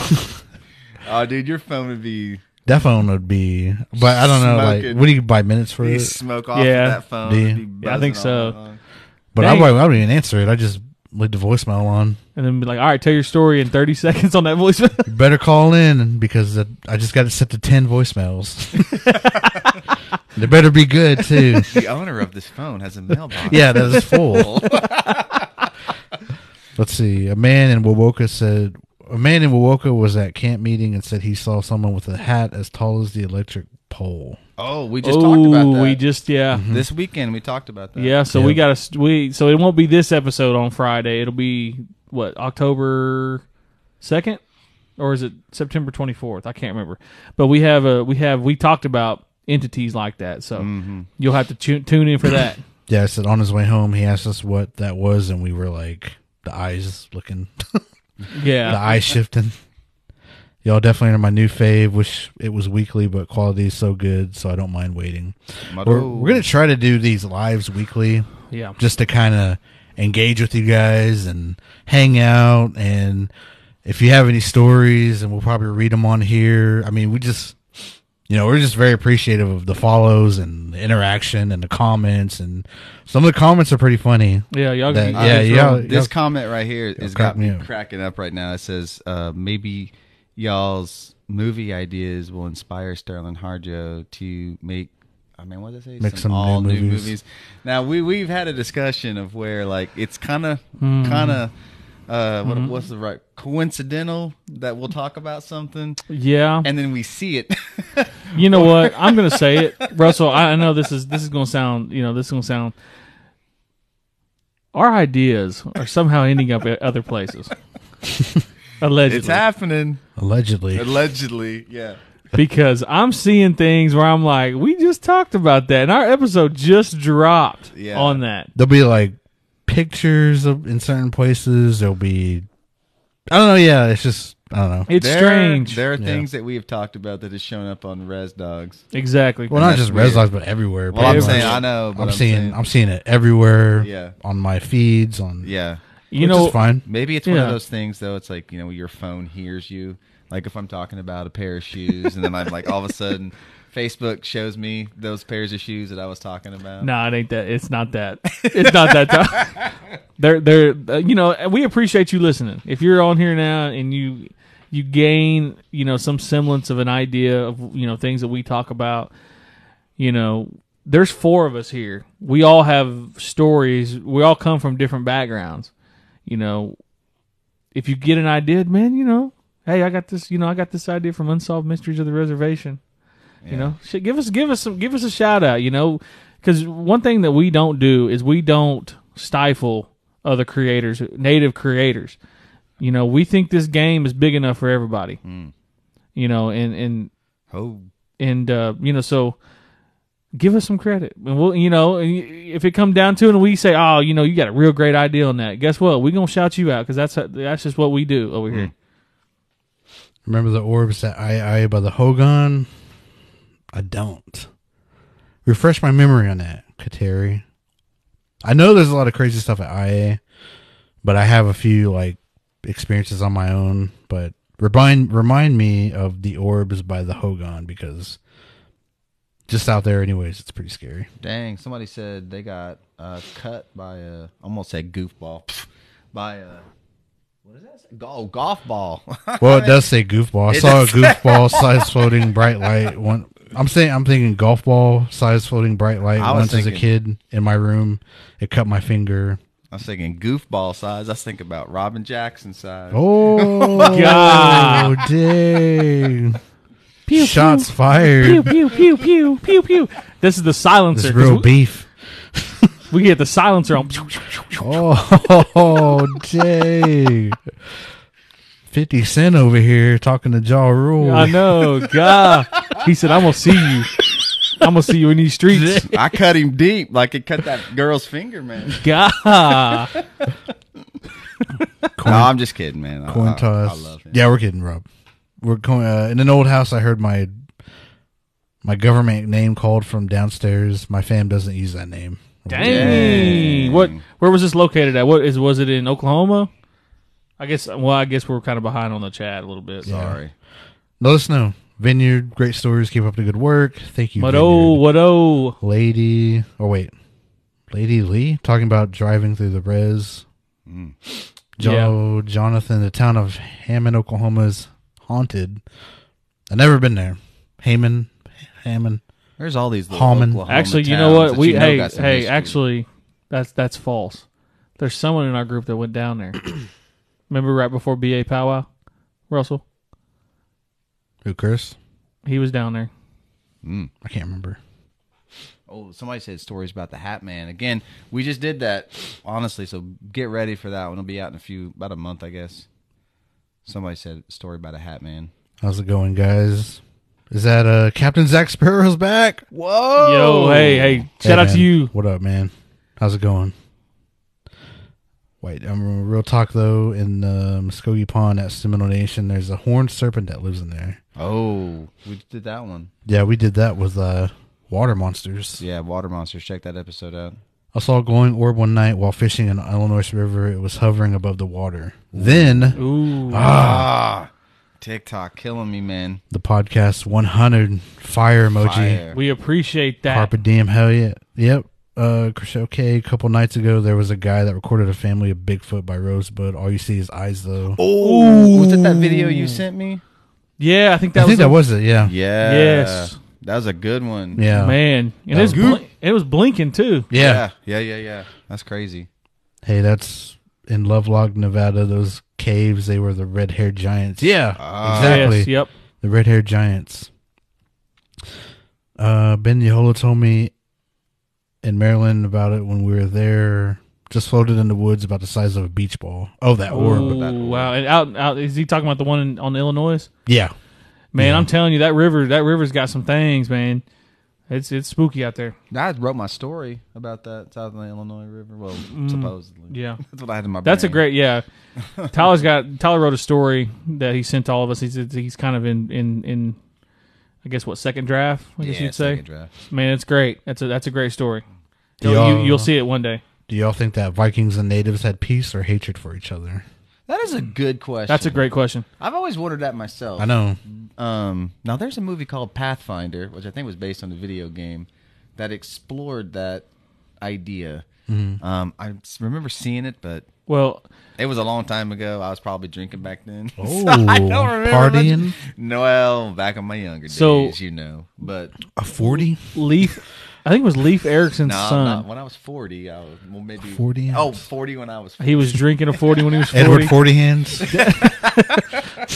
Oh, dude, your phone would be... that phone would be, but I don't know. Like, Smoking. what do you buy minutes for You it? smoke off Yeah. of that phone. Do you? It'd be Yeah, I think buzzing all so. night long. But Dang. I wouldn't even answer it. I just leave the voicemail on. And then be like, all right, tell your story in 30 seconds on that voice. You better call in because I just got it set to 10 voicemails. They better be good too. The owner of this phone has a mailbox. Yeah, that is full. Let's see. A man in Wowoka was at camp meeting and said he saw someone with a hat as tall as the electric pole. Oh, we just talked about that. We just, yeah. This weekend, we talked about that. Yeah, so Yep. we got so it won't be this episode on Friday. It'll be, what, October 2nd? Or is it September 24th? I can't remember. But we talked about entities like that, so you'll have to tune in for that. Yeah, I said on his way home he asked us what that was and we were like, the eyes looking, Yeah. the eyes shifting. Y'all definitely are my new fave. Wish it was weekly, but quality is so good, so I don't mind waiting. We're going to try to do these lives weekly Yeah. just to kind of engage with you guys and hang out. And if you have any stories, and we'll probably read them on here. I mean, we're just very appreciative of the follows and the interaction and the comments. And some of the comments are pretty funny. Yeah, y'all That- can yeah, This comment right here has crack got me me up. cracking up right now. It says, maybe y'all's movie ideas will inspire Sterling Harjo to make, what did I say? Make some all new new movies. movies. Now, we've had a discussion of where, like, it's kind of, what's the right, coincidental that we'll talk about something, Yeah. and then we see it. You know what? I'm going to say it. Russell, I know this is going to sound, our ideas are somehow ending up at other places. Allegedly. It's happening. Allegedly. Yeah. Because I'm seeing things where I'm like, we just talked about that, and our episode just dropped Yeah. on that. There'll be like pictures in certain places. There'll be, I don't know. Yeah, it's just, I don't know. It's strange. There are things that we have talked about that has shown up on Res Dogs. Exactly. Well, not that's just weird. Res Dogs, but everywhere. Well, pretty I'm saying, much. I know, but I'm seeing it everywhere. Yeah. On my feeds, Yeah. You which know, is fine. Maybe it's one Yeah. of those things, though. It's like, your phone hears you. Like if I'm talking about a pair of shoes, and then I'm like, all of a sudden, Facebook shows me those pairs of shoes that I was talking about. no, it ain't that. It's not that. It's not that time. They're we appreciate you listening. If you're on here now and you gain, some semblance of an idea of, things that we talk about, there's 4 of us here. We all have stories. We all come from different backgrounds. If you get an idea, man, hey, I got this idea from Unsolved Mysteries of the Reservation. Yeah. Give us a shout out, because one thing that we don't do is we don't stifle other creators, native creators. We think this game is big enough for everybody. So give us some credit, and we'll, if it come down to it, and we say, oh, you got a real great idea on that. Guess what? We're gonna shout you out because that's just what we do over here. Remember the orbs that I by the Hogan? I don't. Refresh my memory on that, Kateri. I know there's a lot of crazy stuff at IA, but I have a few like experiences on my own. But remind me of the orbs by the Hogan, because just out there anyways, it's pretty scary. Dang, somebody said they got cut by almost said goofball, by a, what is that? Golf ball. Well, it does say goofball. I saw a goofball size floating bright light. I'm thinking golf ball size floating bright light. I was Once as a thinking- kid in my room, it cut my finger. I was thinking goofball size. I was thinking about Robin Jackson size. Oh, God. dang. Pew, Shots pew. fired. Pew, pew, pew, pew, pew, pew. This is the silencer. This real 'cause beef. we get the silencer on. Oh, dang. 50 Cent over here talking to Ja Rule. I know, God. He said, I'm going to see you. I'm going to see you in these streets. I cut him deep, like it cut that girl's finger, man. God. No, I'm just kidding, man. Coin toss. I love him. Yeah, we're kidding, Rob. We're going in an old house. I heard my government name called from downstairs. My fam doesn't use that name. Dang. Where was this located at? Was it in Oklahoma? I guess we're kind of behind on the chat a little bit. Sorry. Let us know. Vineyard, great stories. Keep up the good work. Thank you. What Vineyard. Lady Lee talking about driving through the res. Jonathan, the town of Hammond, Oklahoma is haunted. I've never been there. Hammond. There's all these little Hallman. Oklahoma Actually, you towns know what? that got some history. Actually, that's false. There's someone in our group that went down there. Remember right before BA Powwow, Russell? Who, Chris? He was down there. I can't remember. Oh, somebody said stories about the Hat Man. Again, we just did that, honestly, so get ready for that one. It'll be out in about a month, I guess. Somebody said a story about a Hat Man. How's it going, guys? Is that Captain Zach Sparrow's back? Whoa! Yo, hey, shout out man. to you. What up, man? How's it going? Wait, real talk though. In Muskogee Pond at Seminole Nation, there's a horned serpent that lives in there. Oh, we did that one. Yeah, we did that with water monsters. Yeah, Water Monsters. Check that episode out. I saw a glowing orb one night while fishing in the Illinois River. It was hovering above the water. Then, Ooh. TikTok killing me, man. the podcast 100 fire emoji. Fire. We appreciate that. Carpe diem, hell yeah. Yep. Okay, a couple nights ago, there was a guy that recorded a family of Bigfoot by Rosebud. All you see is eyes, though. Oh, was it that video you sent me? Yeah, I think I think that was it, yeah. Yeah. Yes. That was a good one. Yeah. Man, and That was it was blinking too. Yeah. Yeah. That's crazy. Hey, that's in Lovelock, Nevada, those caves, they were the red-haired giants. Yeah, exactly. Yes, yep. The red-haired giants. Ben Yehola told me in Maryland about it when we were there. Just floated in the woods about the size of a beach ball. Oh, that orb. Ooh, wow. And out is he talking about the one on Illinois? Yeah. Man, Yeah. I'm telling you, that river's got some things, man. It's spooky out there. I wrote my story about that South Illinois River. Well, supposedly. Yeah. That's what I had in my brain. That's a great, yeah. Tyler wrote a story that he sent to all of us. He's kind of in I guess what, second draft, I guess you'd say. second draft. Man, it's great. That's a great story. Yeah. You'll see it one day. Do y'all think that Vikings and natives had peace or hatred for each other? That is a good question. That's a great question. I've always wondered that myself. I know. Now, there's a movie called Pathfinder, which I think was based on the video game, that explored that idea. I remember seeing it, but Well, it was a long time ago. I was probably drinking back then. Oh, I don't remember partying? much. Well, back in my younger So- days, you know. But A 40? I think it was Leif Erikson's no, son. not when I was 40. I was maybe 40 Oh, ounce. 40 when I was 40. He was drinking a 40 when he was 40. Edward 40 hands?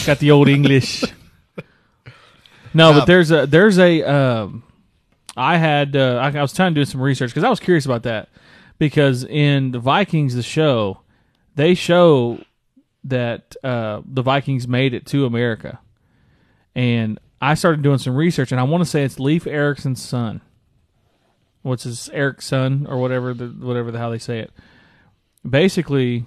Got the old English. No, but there's a I was trying to do some research because I was curious about that, because in the Vikings, the show, they show that the Vikings made it to America, and I started doing some research, and I want to say it's Leif Erikson's son. What's his Eric's son or whatever the how they say it. Basically,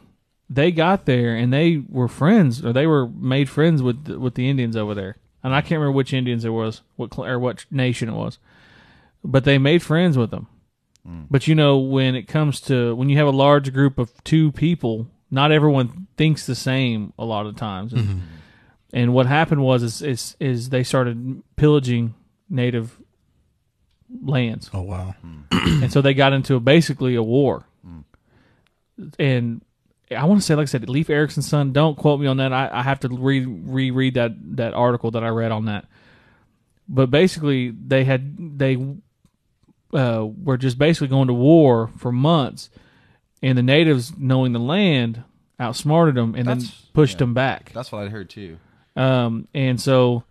they got there and they were friends, or they were made friends with the Indians over there. And I can't remember which Indians it was, what nation it was, but they made friends with them. But you know, when it comes to when you have a large group of two people, not everyone thinks the same a lot of times. And what happened was is they started pillaging native lands. Oh, wow. And so they got into basically a war. And I want to say, like I said, Leif Erikson's son, don't quote me on that. I have to reread that article that I read on that. But basically, they were just basically going to war for months, and the natives, knowing the land, outsmarted them and then pushed them back. That's what I heard too. And so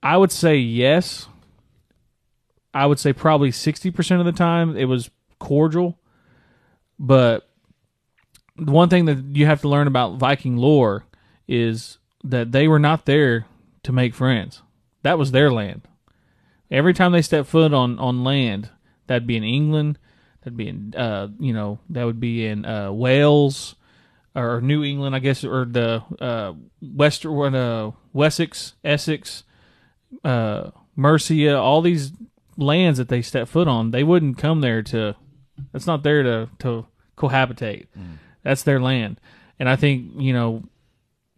I would say yes. I would say probably 60% of the time it was cordial. But the one thing that you have to learn about Viking lore is that they were not there to make friends. That was their land. Every time they stepped foot on land, that'd be in England, that'd be in that would be in Wales or New England, I guess, or the Wessex, Essex, Mercia, all these lands that they step foot on, they wouldn't come there to. That's not there to cohabitate. That's their land, and I think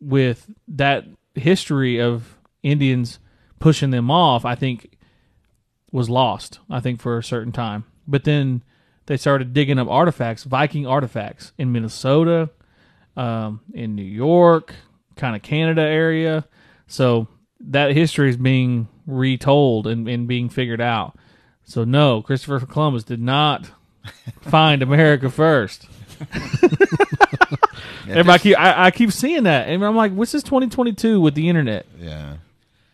with that history of Indians pushing them off, I think was lost. I think for a certain time, but then they started digging up artifacts, Viking artifacts in Minnesota, in New York, kind of Canada area. So that history is being retold and being figured out. So no, Christopher Columbus did not find America first. I keep seeing that, and I'm like, "What's this 2022 with the internet?" Yeah,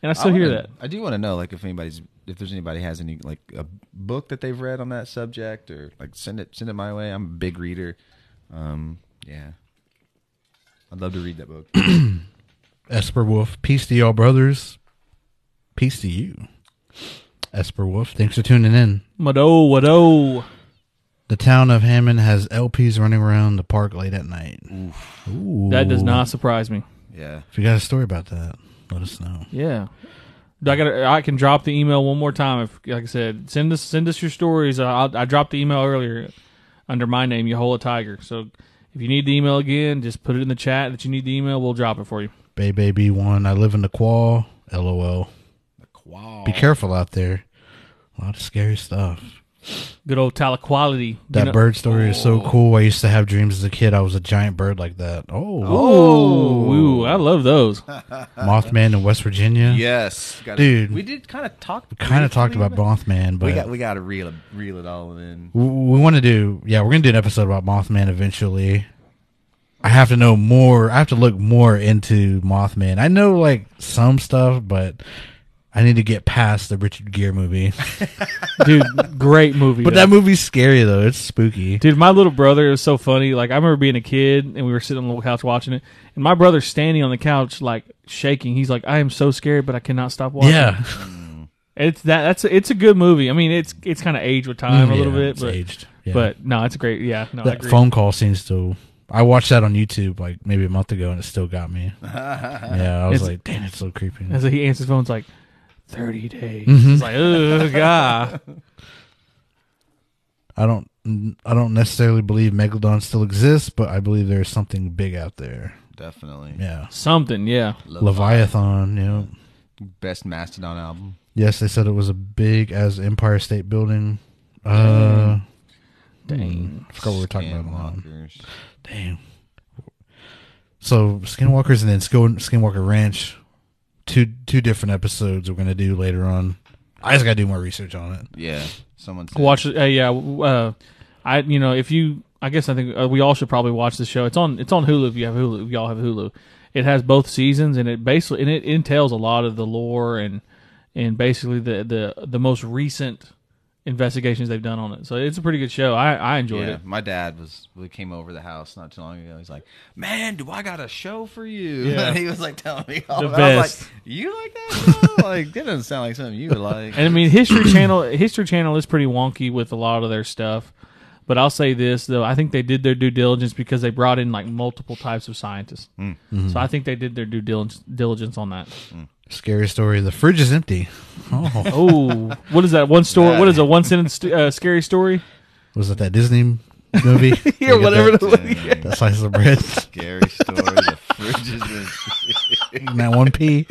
and I still hear that. I do want to know, like, if there's anybody has any like a book that they've read on that subject, or like send it my way. I'm a big reader. Yeah, I'd love to read that book. Esper Wolf, peace to y'all, brothers. Peace to you, Esper Wolf. Thanks for tuning in. Wado. The town of Hammond has LPs running around the park late at night. Ooh. That does not surprise me. Yeah. If you got a story about that, let us know. Yeah. I can drop the email one more time. If, like I said, send us your stories. I dropped the email earlier under my name, Yahola Tiger. So if you need the email again, just put it in the chat that you need the email. We'll drop it for you. Baby one, I live in the Qual. LOL. The Qual. Be careful out there. A lot of scary stuff. Good old Talaquality. That bird story is so cool. I used to have dreams as a kid I was a giant bird like that. Ooh, I love those. Mothman in West Virginia. Yes. Dude. We did kind of talk. We kind of talked about Mothman, but we got to reel it all in. We want to do, we're going to do an episode about Mothman eventually. I have to know more. I have to look more into Mothman. I know like some stuff, but I need to get past the Richard Gere movie. Dude, great movie. But that movie's scary, though. It's spooky. Dude, my little brother, it was so funny. Like, I remember being a kid, and we were sitting on the little couch watching it, and my brother's standing on the couch, like, shaking. He's like, I am so scared, but I cannot stop watching. Yeah. It's a good movie. I mean, it's kind of aged with time a little bit. It's but, aged. Yeah. But, no, it's great. Yeah. No, that phone call seems to... I watched that on YouTube, like, maybe a month ago, and it still got me. Yeah, I was like, damn, it's so creepy. And so he answers the phone, it's like, 30 days. Mm-hmm. It's like, oh God. I don't necessarily believe Megalodon still exists, but I believe there's something big out there. Definitely. Yeah. Something, yeah. Leviathan, you know. Best Mastodon album. Yes, they said it was as big as Empire State Building. Dang. I forgot what we were talking about. Skinwalkers. Dang. So, Skinwalkers and then Skinwalker Ranch. Two different episodes we're going to do later on. I just got to do more research on it. Yeah. Someone said. Watch it. I think we all should probably watch the show. It's on Hulu if you have Hulu. If y'all have Hulu. It has both seasons, and it entails a lot of the lore and basically the most recent investigations they've done on it. So it's a pretty good show. I enjoyed it. My dad we came over the house not too long ago. He's like, "Man, do I got a show for you?" Yeah. He was like telling me all The about it. I was best. like, "You like that show?" Like, that doesn't sound like something you would like. And I mean, History Channel is pretty wonky with a lot of their stuff. But I'll say this though, I think they did their due diligence because they brought in like multiple types of scientists. Mm-hmm. So I think they did their due diligence on that. Scary story. The fridge is empty. Oh, what is that one story? What is a one sentence scary story? Was it that Disney movie? Yeah, whatever. That slice of bread. Scary story. The fridge is And that one pea.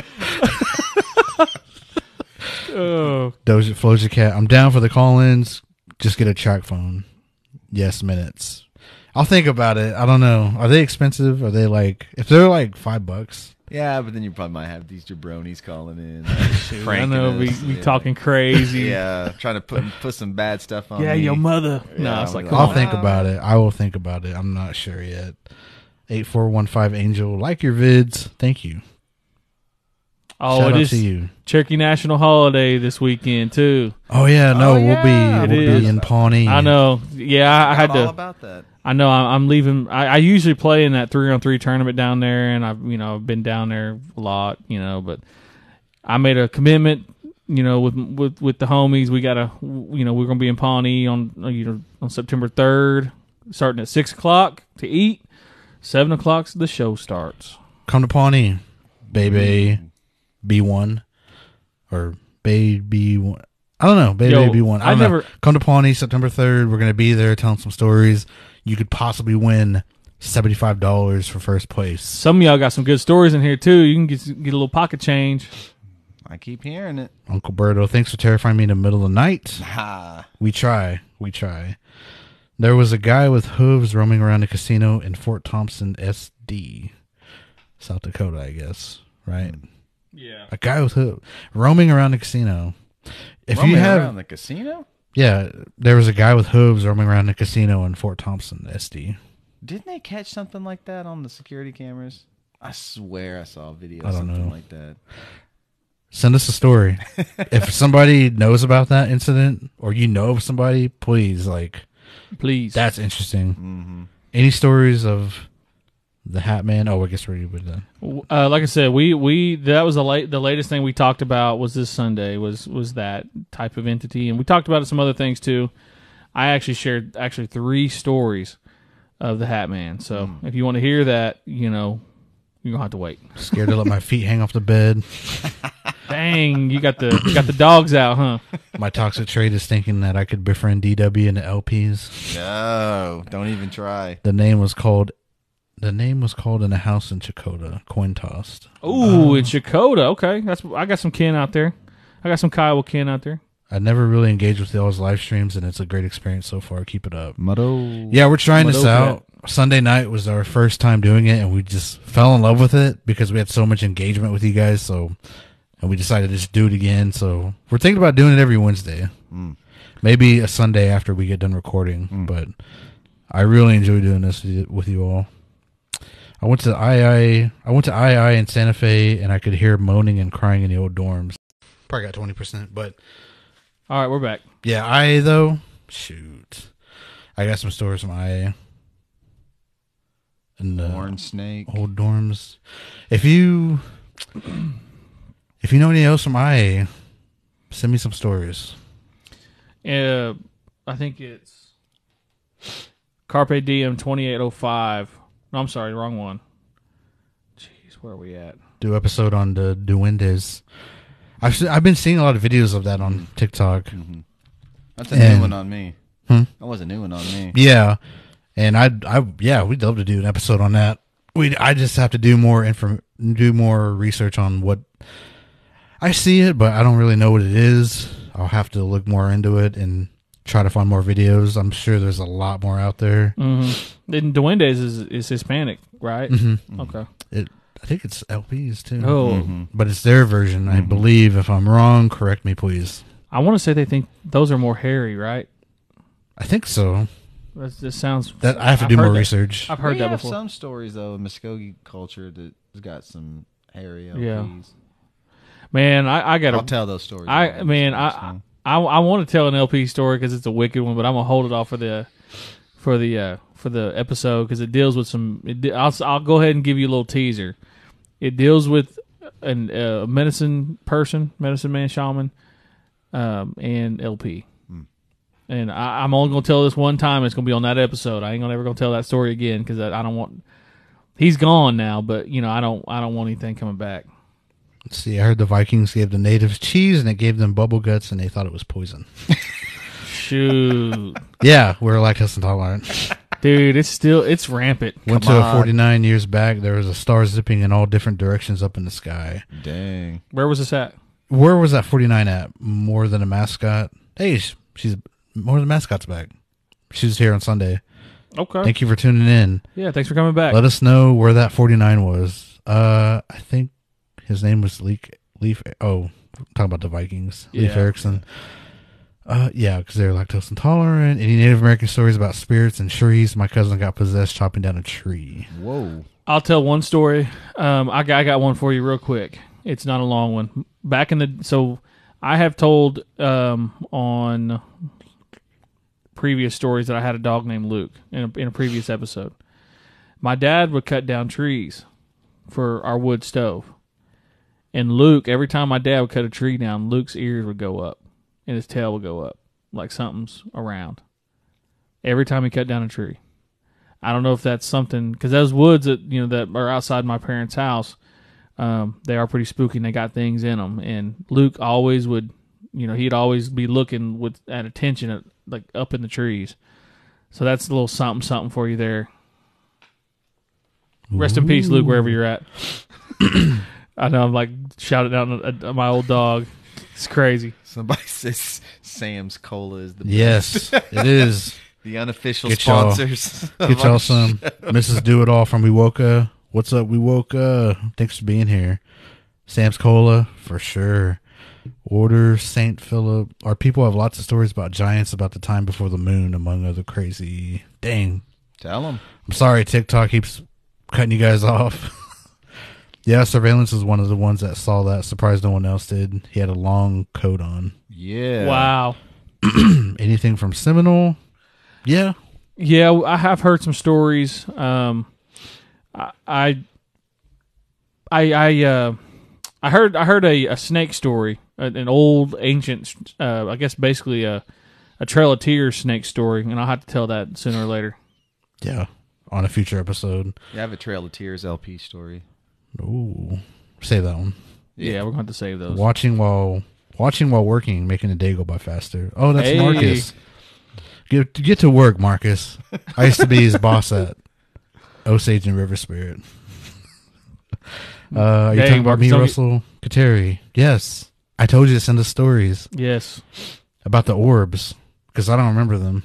Oh, Floja Cat. I'm down for the call-ins. Just get a track phone. Yes, minutes. I'll think about it. I don't know. Are they expensive? Are they like, if they're like $5, Yeah, but then you probably might have these jabronis calling in. I know we talking crazy. Yeah, trying to put some bad stuff on. Yeah, me. your mother. Yeah, No, it's like, come I'll on. think about it. I will think about it. I'm not sure yet. 8415 Angel, like your vids. Thank you. Oh, Shout it out is to you. Cherokee National Holiday this weekend too. Oh yeah, no, Oh, yeah. we'll be in Pawnee. I know. Yeah, I had all to. about that. I know I'm leaving. I usually play in that 3-on-3 tournament down there, and I've been down there a lot, but I made a commitment, with the homies. We gotta, we're gonna be in Pawnee on September 3rd, starting at 6:00 to eat. 7:00 the show starts. Come to Pawnee, baby. B1 or baby B1. I don't know, baby B1. I don't know. Come to Pawnee September 3rd. We're gonna be there telling some stories. You could possibly win $75 for first place. Some of y'all got some good stories in here too. You can get a little pocket change. I keep hearing it. Uncle Berto, thanks for terrifying me in the middle of the night. Ha. We try. There was a guy with hooves roaming around a casino in Fort Thompson, SD, South Dakota, I guess. Right? Yeah. A guy with hooves roaming around the casino. Roaming around the casino? Yeah, there was a guy with hooves roaming around the casino in Fort Thompson, SD. Didn't they catch something like that on the security cameras? I swear I saw a video I of don't something know. like that. Send us a story. If somebody knows about that incident or you know of somebody, please, that's interesting. Mm-hmm. Any stories of the Hat Man? Oh, I guess we're done. Like I said, we that was the latest thing we talked about was this Sunday was that type of entity, and we talked about some other things too. I actually shared 3 stories of the Hat Man. So if you want to hear that, you're gonna have to wait. Scared to let my feet hang off the bed. Dang, you got the dogs out, huh? My toxic trait is thinking that I could befriend DW into LPs. No, don't even try. The name was called in a house in Chakotah, coin tossed. Ooh, in Chakotah. Okay, I got some kin out there. I got some Kiowa kin out there. I never really engaged with y'all's live streams, and it's a great experience so far. Keep it up. Motto. Yeah, we're trying this Motto out. Sunday night was our first time doing it, and we just fell in love with it because we had so much engagement with you guys. And we decided to just do it again. So we're thinking about doing it every Wednesday. Maybe a Sunday after we get done recording. But I really enjoy doing this with you all. I went to II in Santa Fe, and I could hear moaning and crying in the old dorms. Probably got 20%, but All right, we're back. yeah, IA though. Shoot, I got some stories from IA. And Horn snake. old dorms. If you know anything else from IA, send me some stories. I think it's Carpe Diem 2805. No, I'm sorry, wrong one. Jeez, where are we at? Do episode on the Duendes. I've been seeing a lot of videos of that on TikTok. Mm-hmm. That's a new one on me. Hmm? That was a new one on me. Yeah, and we'd love to do an episode on that. I just have to do more research on what I see it, but I don't really know what it is. I'll have to look more into it and try to find more videos. I'm sure there's a lot more out there. Mm-hmm. Then Duendes is Hispanic, right? Mm-hmm. Okay. I think it's LPs too. Oh, But it's their version, I believe. If I'm wrong, correct me, please. I want to say they think those are more hairy, right? I think so. This sounds. That I have to I've do more heard that. research. I've heard We that have before. some stories though in Muskogee culture that's got some hairy LPs. Yeah. Man, I got I'll to. tell those stories. I want to tell an LP story because it's a wicked one, but I'm gonna hold it off for the episode because it deals with some. I'll go ahead and give you a little teaser. It deals with a medicine man, shaman, and LP. And I'm only gonna tell this one time. It's gonna be on that episode. I ain't ever gonna tell that story again because I don't want. He's gone now, but I don't want anything coming back. Let's see. I heard the Vikings gave the natives cheese and it gave them bubble guts, and they thought it was poison. Shoot. Yeah, we're lactose intolerant. Dude, it's rampant. Went to a 49 years back. There was a star zipping in all different directions up in the sky. Dang. Where was this at? Where was that 49 at? More Than a Mascot. Hey, she's More Than a Mascot's back. She was here on Sunday. Okay. Thank you for tuning in. Yeah, thanks for coming back. Let us know where that 49 was. I think his name was Leaf. Oh, talking about the Vikings. Leif Yeah. Erikson. Yeah, because they're lactose intolerant. Any Native American stories about spirits and trees? My cousin got possessed chopping down a tree. Whoa. I'll tell one story. I got one for you real quick. It's not a long one. So I have told on previous stories that I had a dog named Luke in a previous episode. My dad would cut down trees for our wood stove. And Luke, every time my dad would cut a tree down, Luke's ears would go up and his tail would go up like something's around. Every time he cut down a tree. I don't know if that's something, because those woods that are outside my parents' house, they are pretty spooky and they got things in them. And Luke always would, he'd always be looking at attention at, like up in the trees. So that's a little something for you there. Rest in peace, Luke, wherever you're at. I know I'm like shouting out at my old dog. It's crazy. Somebody says Sam's Cola is the Yes, best. it is. The unofficial Get y'all- sponsors. Get y'all some Mrs. Do It All from We Woke Up. What's up, We Woke Up? Thanks for being here. Sam's Cola, for sure. Order St. Philip. Our people have lots of stories about giants about the time before the moon, among other crazy. Dang. Tell them. I'm sorry, TikTok keeps cutting you guys off. Yeah, Surveillance is one of the ones that saw that. Surprised no one else did. He had a long coat on. Yeah. Wow. Anything from Seminole? Yeah. Yeah, I have heard some stories. I heard a snake story, an old ancient, I guess basically a Trail of Tears snake story, and I'll have to tell that sooner or later. Yeah. On a future episode. You have a Trail of Tears LP story. Ooh. Save that one. Yeah, we're going to have to save those. Watching while working, making the day go by faster. Oh, that's Hey. Marcus. Get to work, Marcus. I used to be his boss at Osage and River Spirit. Are you Dang, talking about Marcus, me, don't Russell Kateri? Yes. I told you to send us stories Yes. about the orbs because I don't remember them.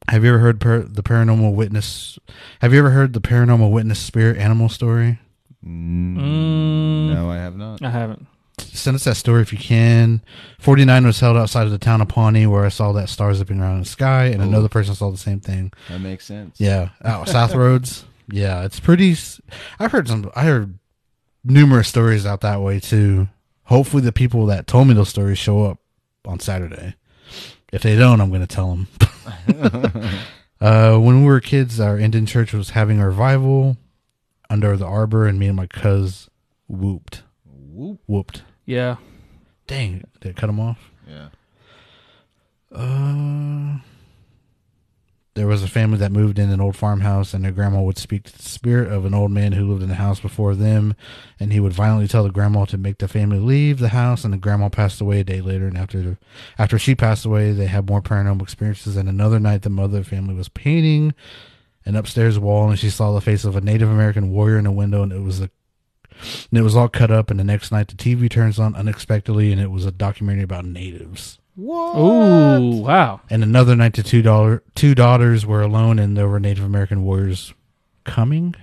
Have you ever heard the paranormal witness? Have you ever heard the paranormal witness spirit animal story? No, I have not. I haven't. Send us that story if you can. 49 was held outside of the town of Pawnee where I saw that star zipping around in the sky, and another person saw the same thing. That makes sense. Yeah, out South Roads. Yeah, it's pretty. I heard numerous stories out that way too. Hopefully, the people that told me those stories show up on Saturday. If they don't, I'm going to tell them. When we were kids, our Indian church was having a revival under the arbor, and me and my cuz whooped. Whooped. Yeah. Dang, did it cut them off? Yeah. There was a family that moved in an old farmhouse, and their grandma would speak to the spirit of an old man who lived in the house before them, and he would violently tell the grandma to make the family leave the house, and the grandma passed away a day later, and after she passed away, they had more paranormal experiences, and another night the mother of the family was painting an upstairs wall, and she saw the face of a Native American warrior in a window, and it was all cut up, and the next night the TV turns on unexpectedly, and it was a documentary about natives. What? Ooh, wow. And another night the two daughters were alone, and there were Native American warriors coming.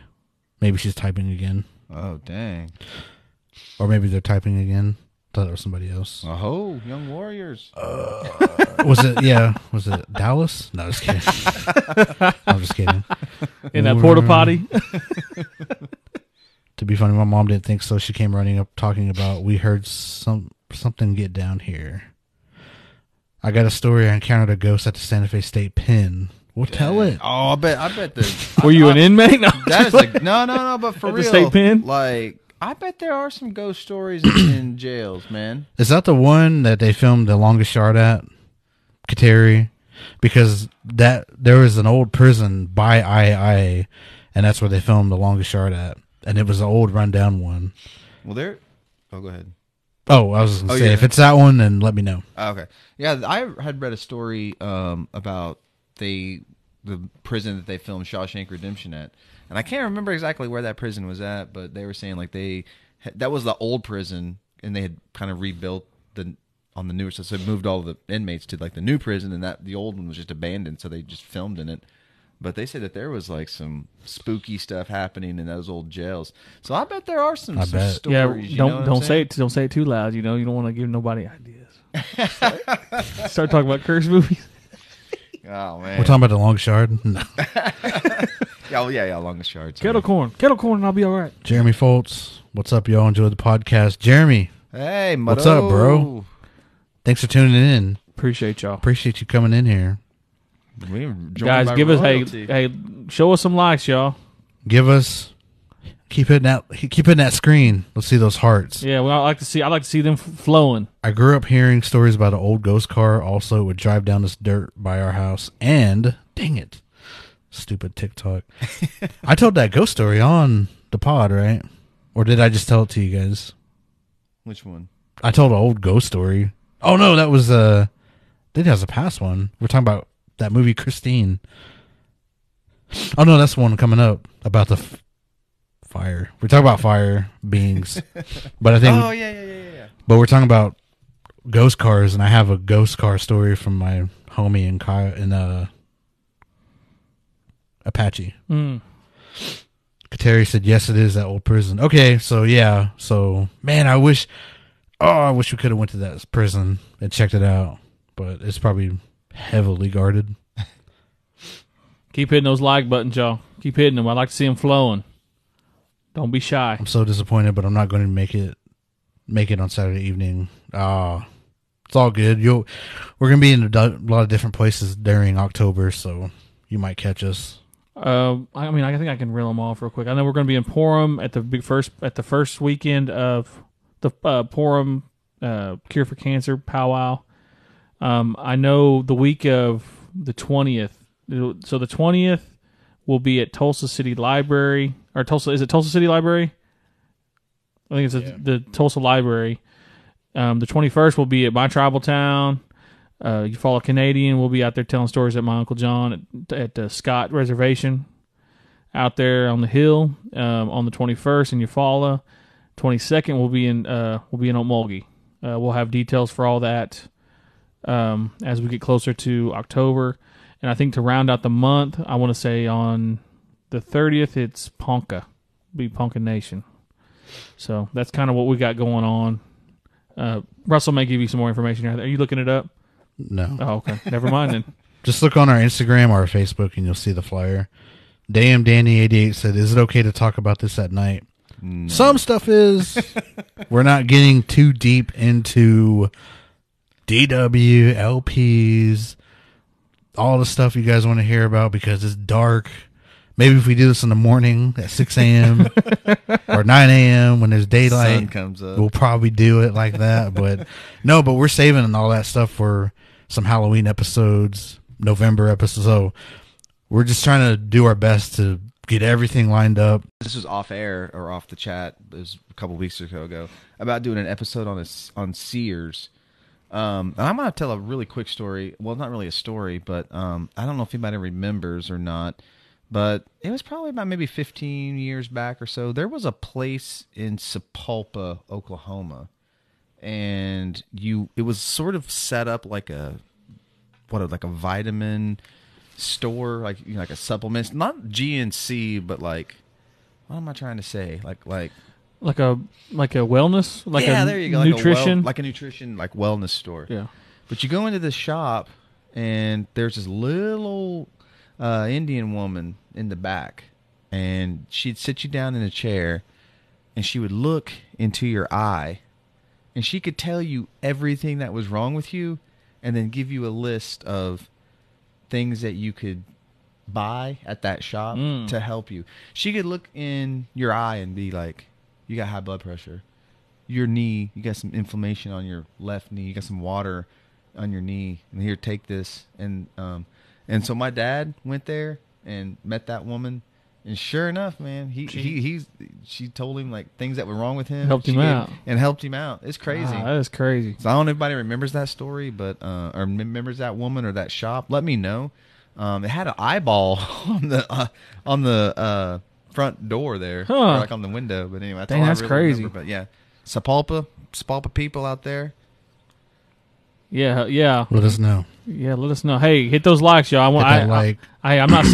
Maybe she's typing again. Oh, dang. Or maybe they're typing again. Thought it was somebody else. Oh, young warriors. Was it Dallas? No, just kidding. I'm just kidding. In that porta potty. To be funny, my mom didn't think so. She came running up talking about, we heard something get down here. I got a story. I encountered a ghost at the Santa Fe State Pen. Well, tell it. Oh, I bet the. Were you an inmate? No. That is like no, but for At the real, state pen? like I bet there are some ghost stories in jails, man. Is that the one that they filmed The Longest Yard at? Kateri? Because there was an old prison by IA, and that's where they filmed The Longest Yard at. And it was an old rundown one. Well, there. Oh, go ahead. Oh, I was going to say, yeah. if it's that one, then let me know. Oh, okay. Yeah, I had read a story about the prison that they filmed Shawshank Redemption at, and I can't remember exactly where that prison was at, but they were saying like that was the old prison, and they had kind of rebuilt on the newer stuff, so they moved all the inmates to like the new prison, and that the old one was just abandoned, so they just filmed in it. But they said that there was like some spooky stuff happening in those old jails. So I bet there are some stories. Yeah, you know don't say it. Don't say it too loud. You don't want to give nobody ideas. Start talking about curse movies. Oh man, We're talking about the Long Shard. No. yeah, Longest Yard. Kettle corn, and I'll be all right. Jeremy Foltz, what's up, y'all? Enjoy the podcast. Jeremy, hey, what's up, bro? Thanks for tuning in. Appreciate y'all. Appreciate you coming in here. Guys, give us hey, show us some likes, y'all. Keep hitting that screen. Let's see those hearts. Yeah, well, I like to see them flowing. I grew up hearing stories about an old ghost car. Also, it would drive down this dirt by our house. And dang it, stupid TikTok. I told that ghost story on the pod, right? Or did I just tell it to you guys? Which one? I told an old ghost story. Oh no, that was I think that was a past one. We're talking about that movie Christine. Oh no, that's the one coming up about the fire. We're talking about fire beings, but I think. Oh yeah. But we're talking about ghost cars, and I have a ghost car story from my homie in Apache. Kateri said, "Yes, it is that old prison." Okay, so yeah, man, I wish we could have went to that prison and checked it out, but it's probably heavily guarded. Keep hitting those like buttons, y'all. Keep hitting them. I like to see them flowing. Don't be shy. I'm so disappointed, but I'm not going to make it on Saturday evening. It's all good. We're going to be in a lot of different places during October, so you might catch us. I think I can reel them off real quick. I know we're going to be in Porham at the first weekend of the Porham Cure for Cancer powwow. I know the week of the 20th. So the 20th will be at Tulsa City Library. Or Tulsa, is it Tulsa City Library? I think it's the Tulsa Library. The 21st will be at my tribal town. You Follow Canadian. We'll be out there telling stories at my Uncle John at the Scott Reservation out there on the hill on the 21st in Eufaula. 22nd we'll be in Okmulgee. We'll have details for all that as we get closer to October. And I think to round out the month, I want to say on the 30th, it's Ponca. Be Ponca Nation. So that's kind of what we got going on. Russell may give you some more information. Are you looking it up? No. Oh, okay. Never mind then. Just look on our Instagram or our Facebook and you'll see the flyer. Damn Danny88 said, "Is it okay to talk about this at night?" No. Some stuff is. We're not getting too deep into DW, LPs, all the stuff you guys want to hear about because it's dark. Maybe if we do this in the morning at 6 a.m. or 9 a.m. when there's daylight, sun comes up, we'll probably do it like that. But we're saving all that stuff for some Halloween episodes, November episodes. So we're just trying to do our best to get everything lined up. This was off air or off the chat. It was a couple weeks ago about doing an episode on Sears. And I'm going to tell a really quick story. Well, not really a story, but I don't know if anybody remembers or not, but it was probably about maybe 15 years back or so. There was a place in Sapulpa, Oklahoma, and it was sort of set up like a vitamin store, like like a supplements, not GNC, but like, what am I trying to say? Like a wellness, there you go, nutrition, like a nutrition, like wellness store. Yeah. But you go into the shop and there's this little Indian woman in the back, and she'd sit you down in a chair, and she would look into your eye, and she could tell you everything that was wrong with you, and then give you a list of things that you could buy at that shop to help you. She could look in your eye and be like, "You got high blood pressure. Your knee, you got some inflammation on your left knee. You got some water on your knee. And here, take this." And so my dad went there and met that woman, and sure enough, man, she told him like things that were wrong with him. Helped him out. It's crazy. Wow, that is crazy. So I don't know if anybody remembers that story, but or remembers that woman or that shop. Let me know. It had an eyeball on the front door there, or like on the window. But anyway, that's crazy. remember. But yeah, Sapulpa people out there. Yeah. Let us know. Yeah, let us know. Hey, hit those likes, y'all. Hit that like. I'm not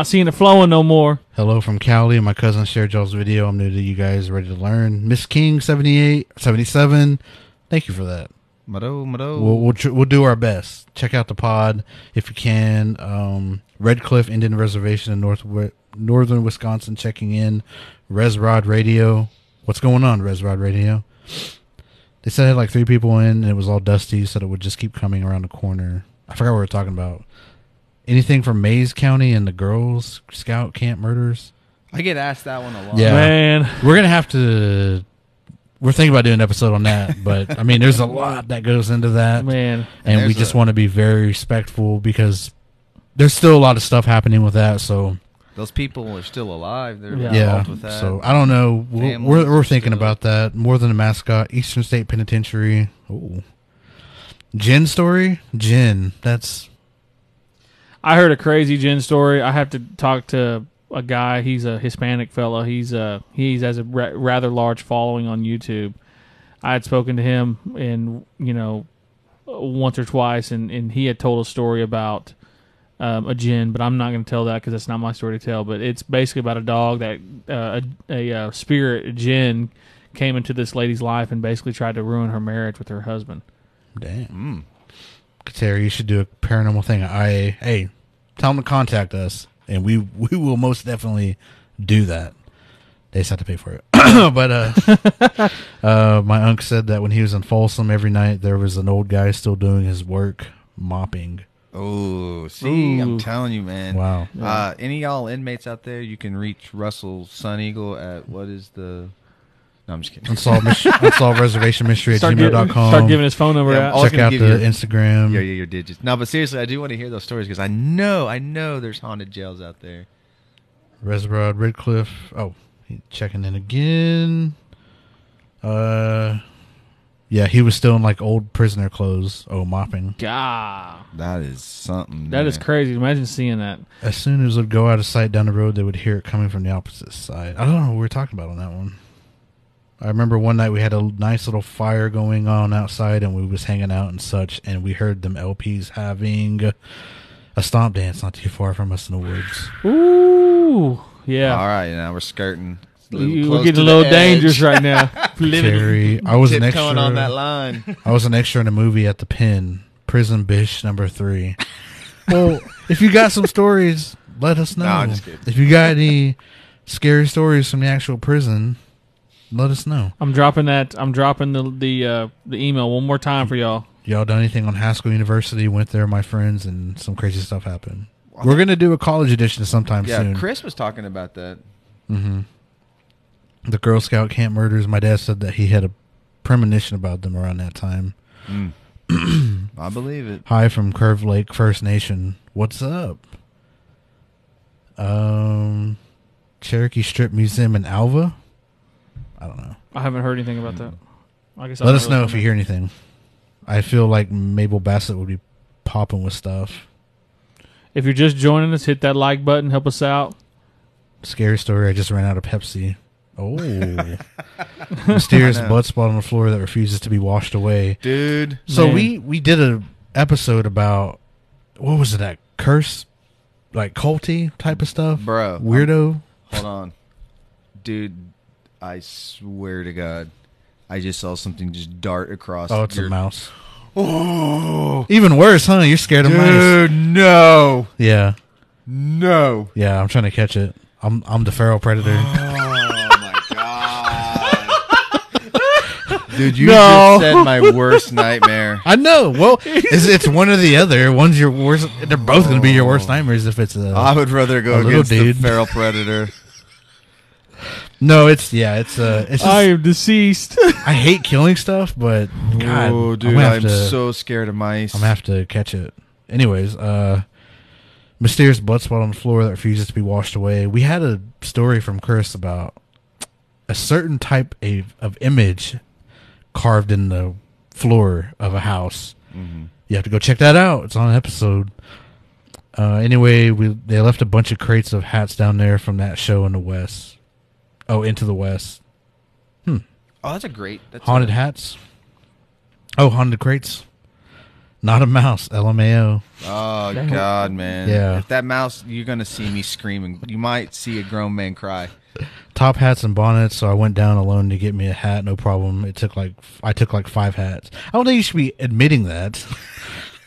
seeing it flowing no more. Hello from Cali. My cousin shared y'all's video. I'm new to you guys. Ready to learn. Miss King 78, 77. Thank you for that. Mado. We'll do our best. Check out the pod if you can. Red Cliff Indian Reservation in northern Wisconsin checking in. Res Rod Radio. What's going on, Res Rod Radio? They said it had like 3 people in, and it was all dusty, so it would just keep coming around the corner. I forgot what we were talking about. Anything from Mays County and the Girls Scout camp murders? I get asked that one a lot. Yeah. Man. We're going to have to... We're thinking about doing an episode on that, but, I mean, there's a lot that goes into that. Man. And we just want to be very respectful because there's still a lot of stuff happening with that, so... Those people are still alive. They're Yeah, involved with that. so I don't know. We're thinking about that. More Than a Mascot, Eastern State Penitentiary. Ooh. Gin story? Gin. That's... I heard a crazy gin story. I have to talk to a guy. He's a Hispanic fella. He has a rather large following on YouTube. I had spoken to him once or twice, and he had told a story about a gin, but I'm not going to tell that because that's not my story to tell. But it's basically about a dog that a spirit, a gin, came into this lady's life and basically tried to ruin her marriage with her husband. Damn. Terry, you should do a paranormal thing at IA. Hey, tell them to contact us, and we will most definitely do that. They just have to pay for it. But my uncle said that when he was in Folsom every night, there was an old guy still doing his work, mopping. Oh, see, I'm telling you, man. Wow. Any of y'all inmates out there, you can reach Russell Sun Eagle at what is the... No, I'm just kidding. Unsolved Reservation Mystery at gmail.com. Start giving his phone number out. Check out the Instagram. Your digits. No, but seriously, I do want to hear those stories because I know there's haunted jails out there. Reservoir, Red Cliff. Oh, he's checking in again. Yeah, he was still in like old prisoner clothes. Oh, mopping. God. That is something. That is crazy. Imagine seeing that. As soon as it would go out of sight down the road, they would hear it coming from the opposite side. I don't know what we were talking about on that one. I remember one night we had a nice little fire going on outside, and we was hanging out and such, and we heard them LPs having a stomp dance not too far from us in the woods. Ooh. Yeah. All right, now we're skirting. We're getting a little dangerous right now. Terry, I was an extra on that line. I was an extra in a movie at the Pen, Prison Bish number 3. Well, if you got some stories, let us know. No, I'm just kidding. If you got any scary stories from the actual prison, let us know. I'm dropping the email one more time for y'all. Y'all done anything on Haskell University? Went there, my friends, and some crazy stuff happened. We're gonna do a college edition sometime soon. Yeah, Chris was talking about that. Mm-hmm. The Girl Scout camp murders. My dad said that he had a premonition about them around that time. I believe it. Hi from Curve Lake First Nation. What's up? Cherokee Strip Museum in Alva. I don't know. I haven't heard anything about that. I guess let us know if you hear anything. I feel like Mabel Bassett would be popping with stuff. If you're just joining us, hit that like button. Help us out. Scary story. I just ran out of Pepsi. Oh. Mysterious blood spot on the floor that refuses to be washed away. Dude. So we did a episode about, what was it, that curse? Like culty type of stuff? Bro. Weirdo? Hold on. Dude, I swear to God, I just saw something just dart across. Oh, it's a mouse. Oh. Even worse, huh? You're scared of mice. Dude, no. Yeah. No. Yeah, I'm trying to catch it. I'm the feral predator. Dude, you just said my worst nightmare. I know. Well, it's one or the other. One's your worst. They're both going to be your worst nightmares if it's I would rather go against the feral predator. No, it's just, I am deceased. I hate killing stuff, but God, oh, dude, I'm so scared of mice. I'm going to have to catch it. Anyways, mysterious blood spot on the floor that refuses to be washed away. We had a story from Chris about a certain type of image carved in the floor of a house. Mm-hmm. You have to go check that out. It's on an episode. Anyway, they left a bunch of crates of hats down there from that show in the West. Oh, Into the West. Oh, that's haunted hats. Oh, haunted crates. Not a mouse. LMAO. Oh, God, man. Yeah. If that mouse, you're going to see me screaming. You might see a grown man cry. Top hats and bonnets, so I went down alone to get me a hat, no problem. I took like 5 hats. I don't think you should be admitting that.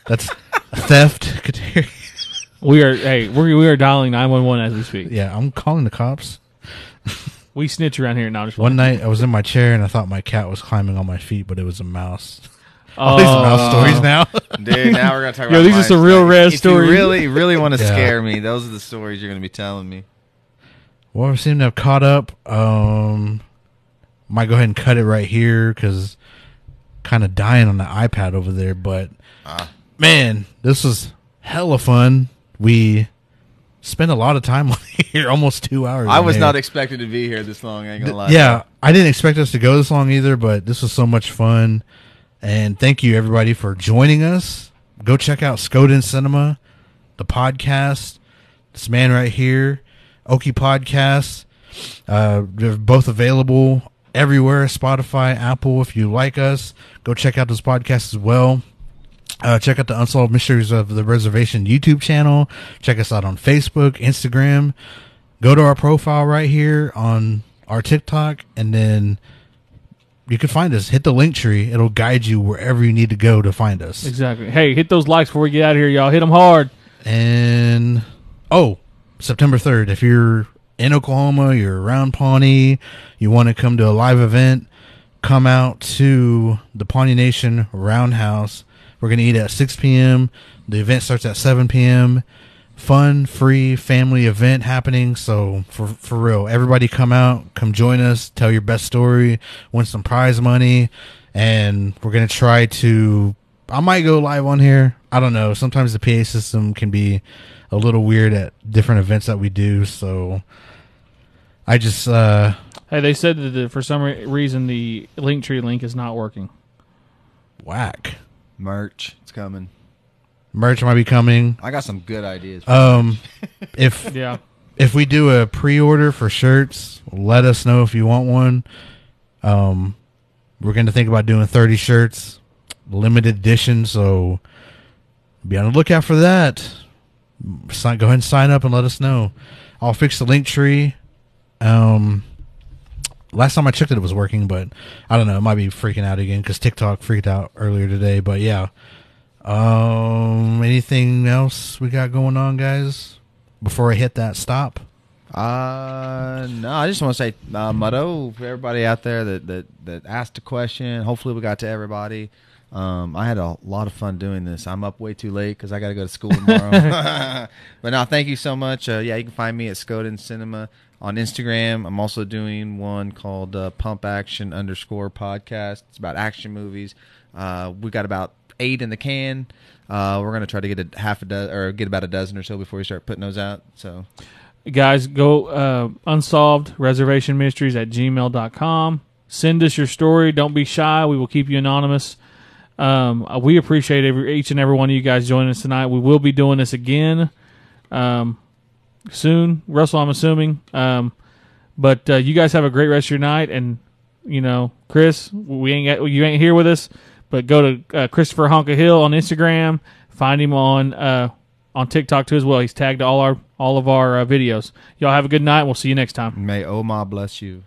That's theft. We are dialing 911 as we speak. Yeah, I'm calling the cops. We snitch around here. Now, One night I was in my chair and I thought my cat was climbing on my feet, but it was a mouse. All these mouse stories now. Dude, now we're going to talk about these are mice. some real red stories. If you really want to scare me, those are the stories you're going to be telling me. Well, we seem to have caught up. Might go ahead and cut it right here because kind of dying on the iPad over there. But, man, this was hella fun. We spent a lot of time on here, almost 2 hours. I was not expected to be here this long, I ain't going to lie. Yeah, I didn't expect us to go this long either, but this was so much fun. And thank you, everybody, for joining us. Go check out Skoden Cinema, the podcast. This man right here, Okie Podcast. They're both available everywhere, Spotify, Apple. If you like us, go check out those podcasts as well. Check out the Unsolved Mysteries of the Reservation YouTube channel. Check us out on Facebook, Instagram. Go to our profile right here on our TikTok, and then you can find us. Hit the link tree. It'll guide you wherever you need to go to find us. Exactly. Hey, hit those likes before we get out of here, y'all. Hit them hard. And, September 3rd, if you're in Oklahoma, you're around Pawnee, you want to come to a live event, come out to the Pawnee Nation Roundhouse. We're going to eat at 6 p.m. The event starts at 7 p.m. Fun, free, family event happening. So, for real, everybody come out, come join us, tell your best story, win some prize money, and we're going to try to... I might go live on here. I don't know. Sometimes the PA system can be a little weird at different events that we do, so I just... Hey, they said that for some reason the Linktree link is not working. Whack. Merch. It's coming. Merch might be coming. I got some good ideas. If we do a pre-order for shirts, let us know if you want one. We're going to think about doing 30 shirts, limited edition, so be on the lookout for that. Go ahead and sign up and let us know. I'll fix the link tree. Last time I checked it was working, but I don't know. It might be freaking out again because TikTok freaked out earlier today. But yeah. Anything else we got going on, guys? Before I hit that stop? No, I just want to say, Mado, for everybody out there that asked a question. Hopefully we got to everybody. I had a lot of fun doing this. I'm up way too late because I got to go to school tomorrow. But no, thank you so much. You can find me at Skoden Cinema on Instagram. I'm also doing one called Pump Action _podcast. It's about action movies. We got about 8 in the can. We're gonna try to get get about a dozen or so before we start putting those out. So, guys, go Unsolved Reservation Mysteries at gmail.com. Send us your story. Don't be shy. We will keep you anonymous. We appreciate each and every one of you guys joining us tonight. We will be doing this again soon, Russell, I'm assuming. But you guys have a great rest of your night. And Chris, you ain't here with us, but go to Christopher Honka Hill on Instagram. Find him on TikTok too as well. He's tagged all of our videos. Y'all have a good night. We'll see you next time. May Oma bless you.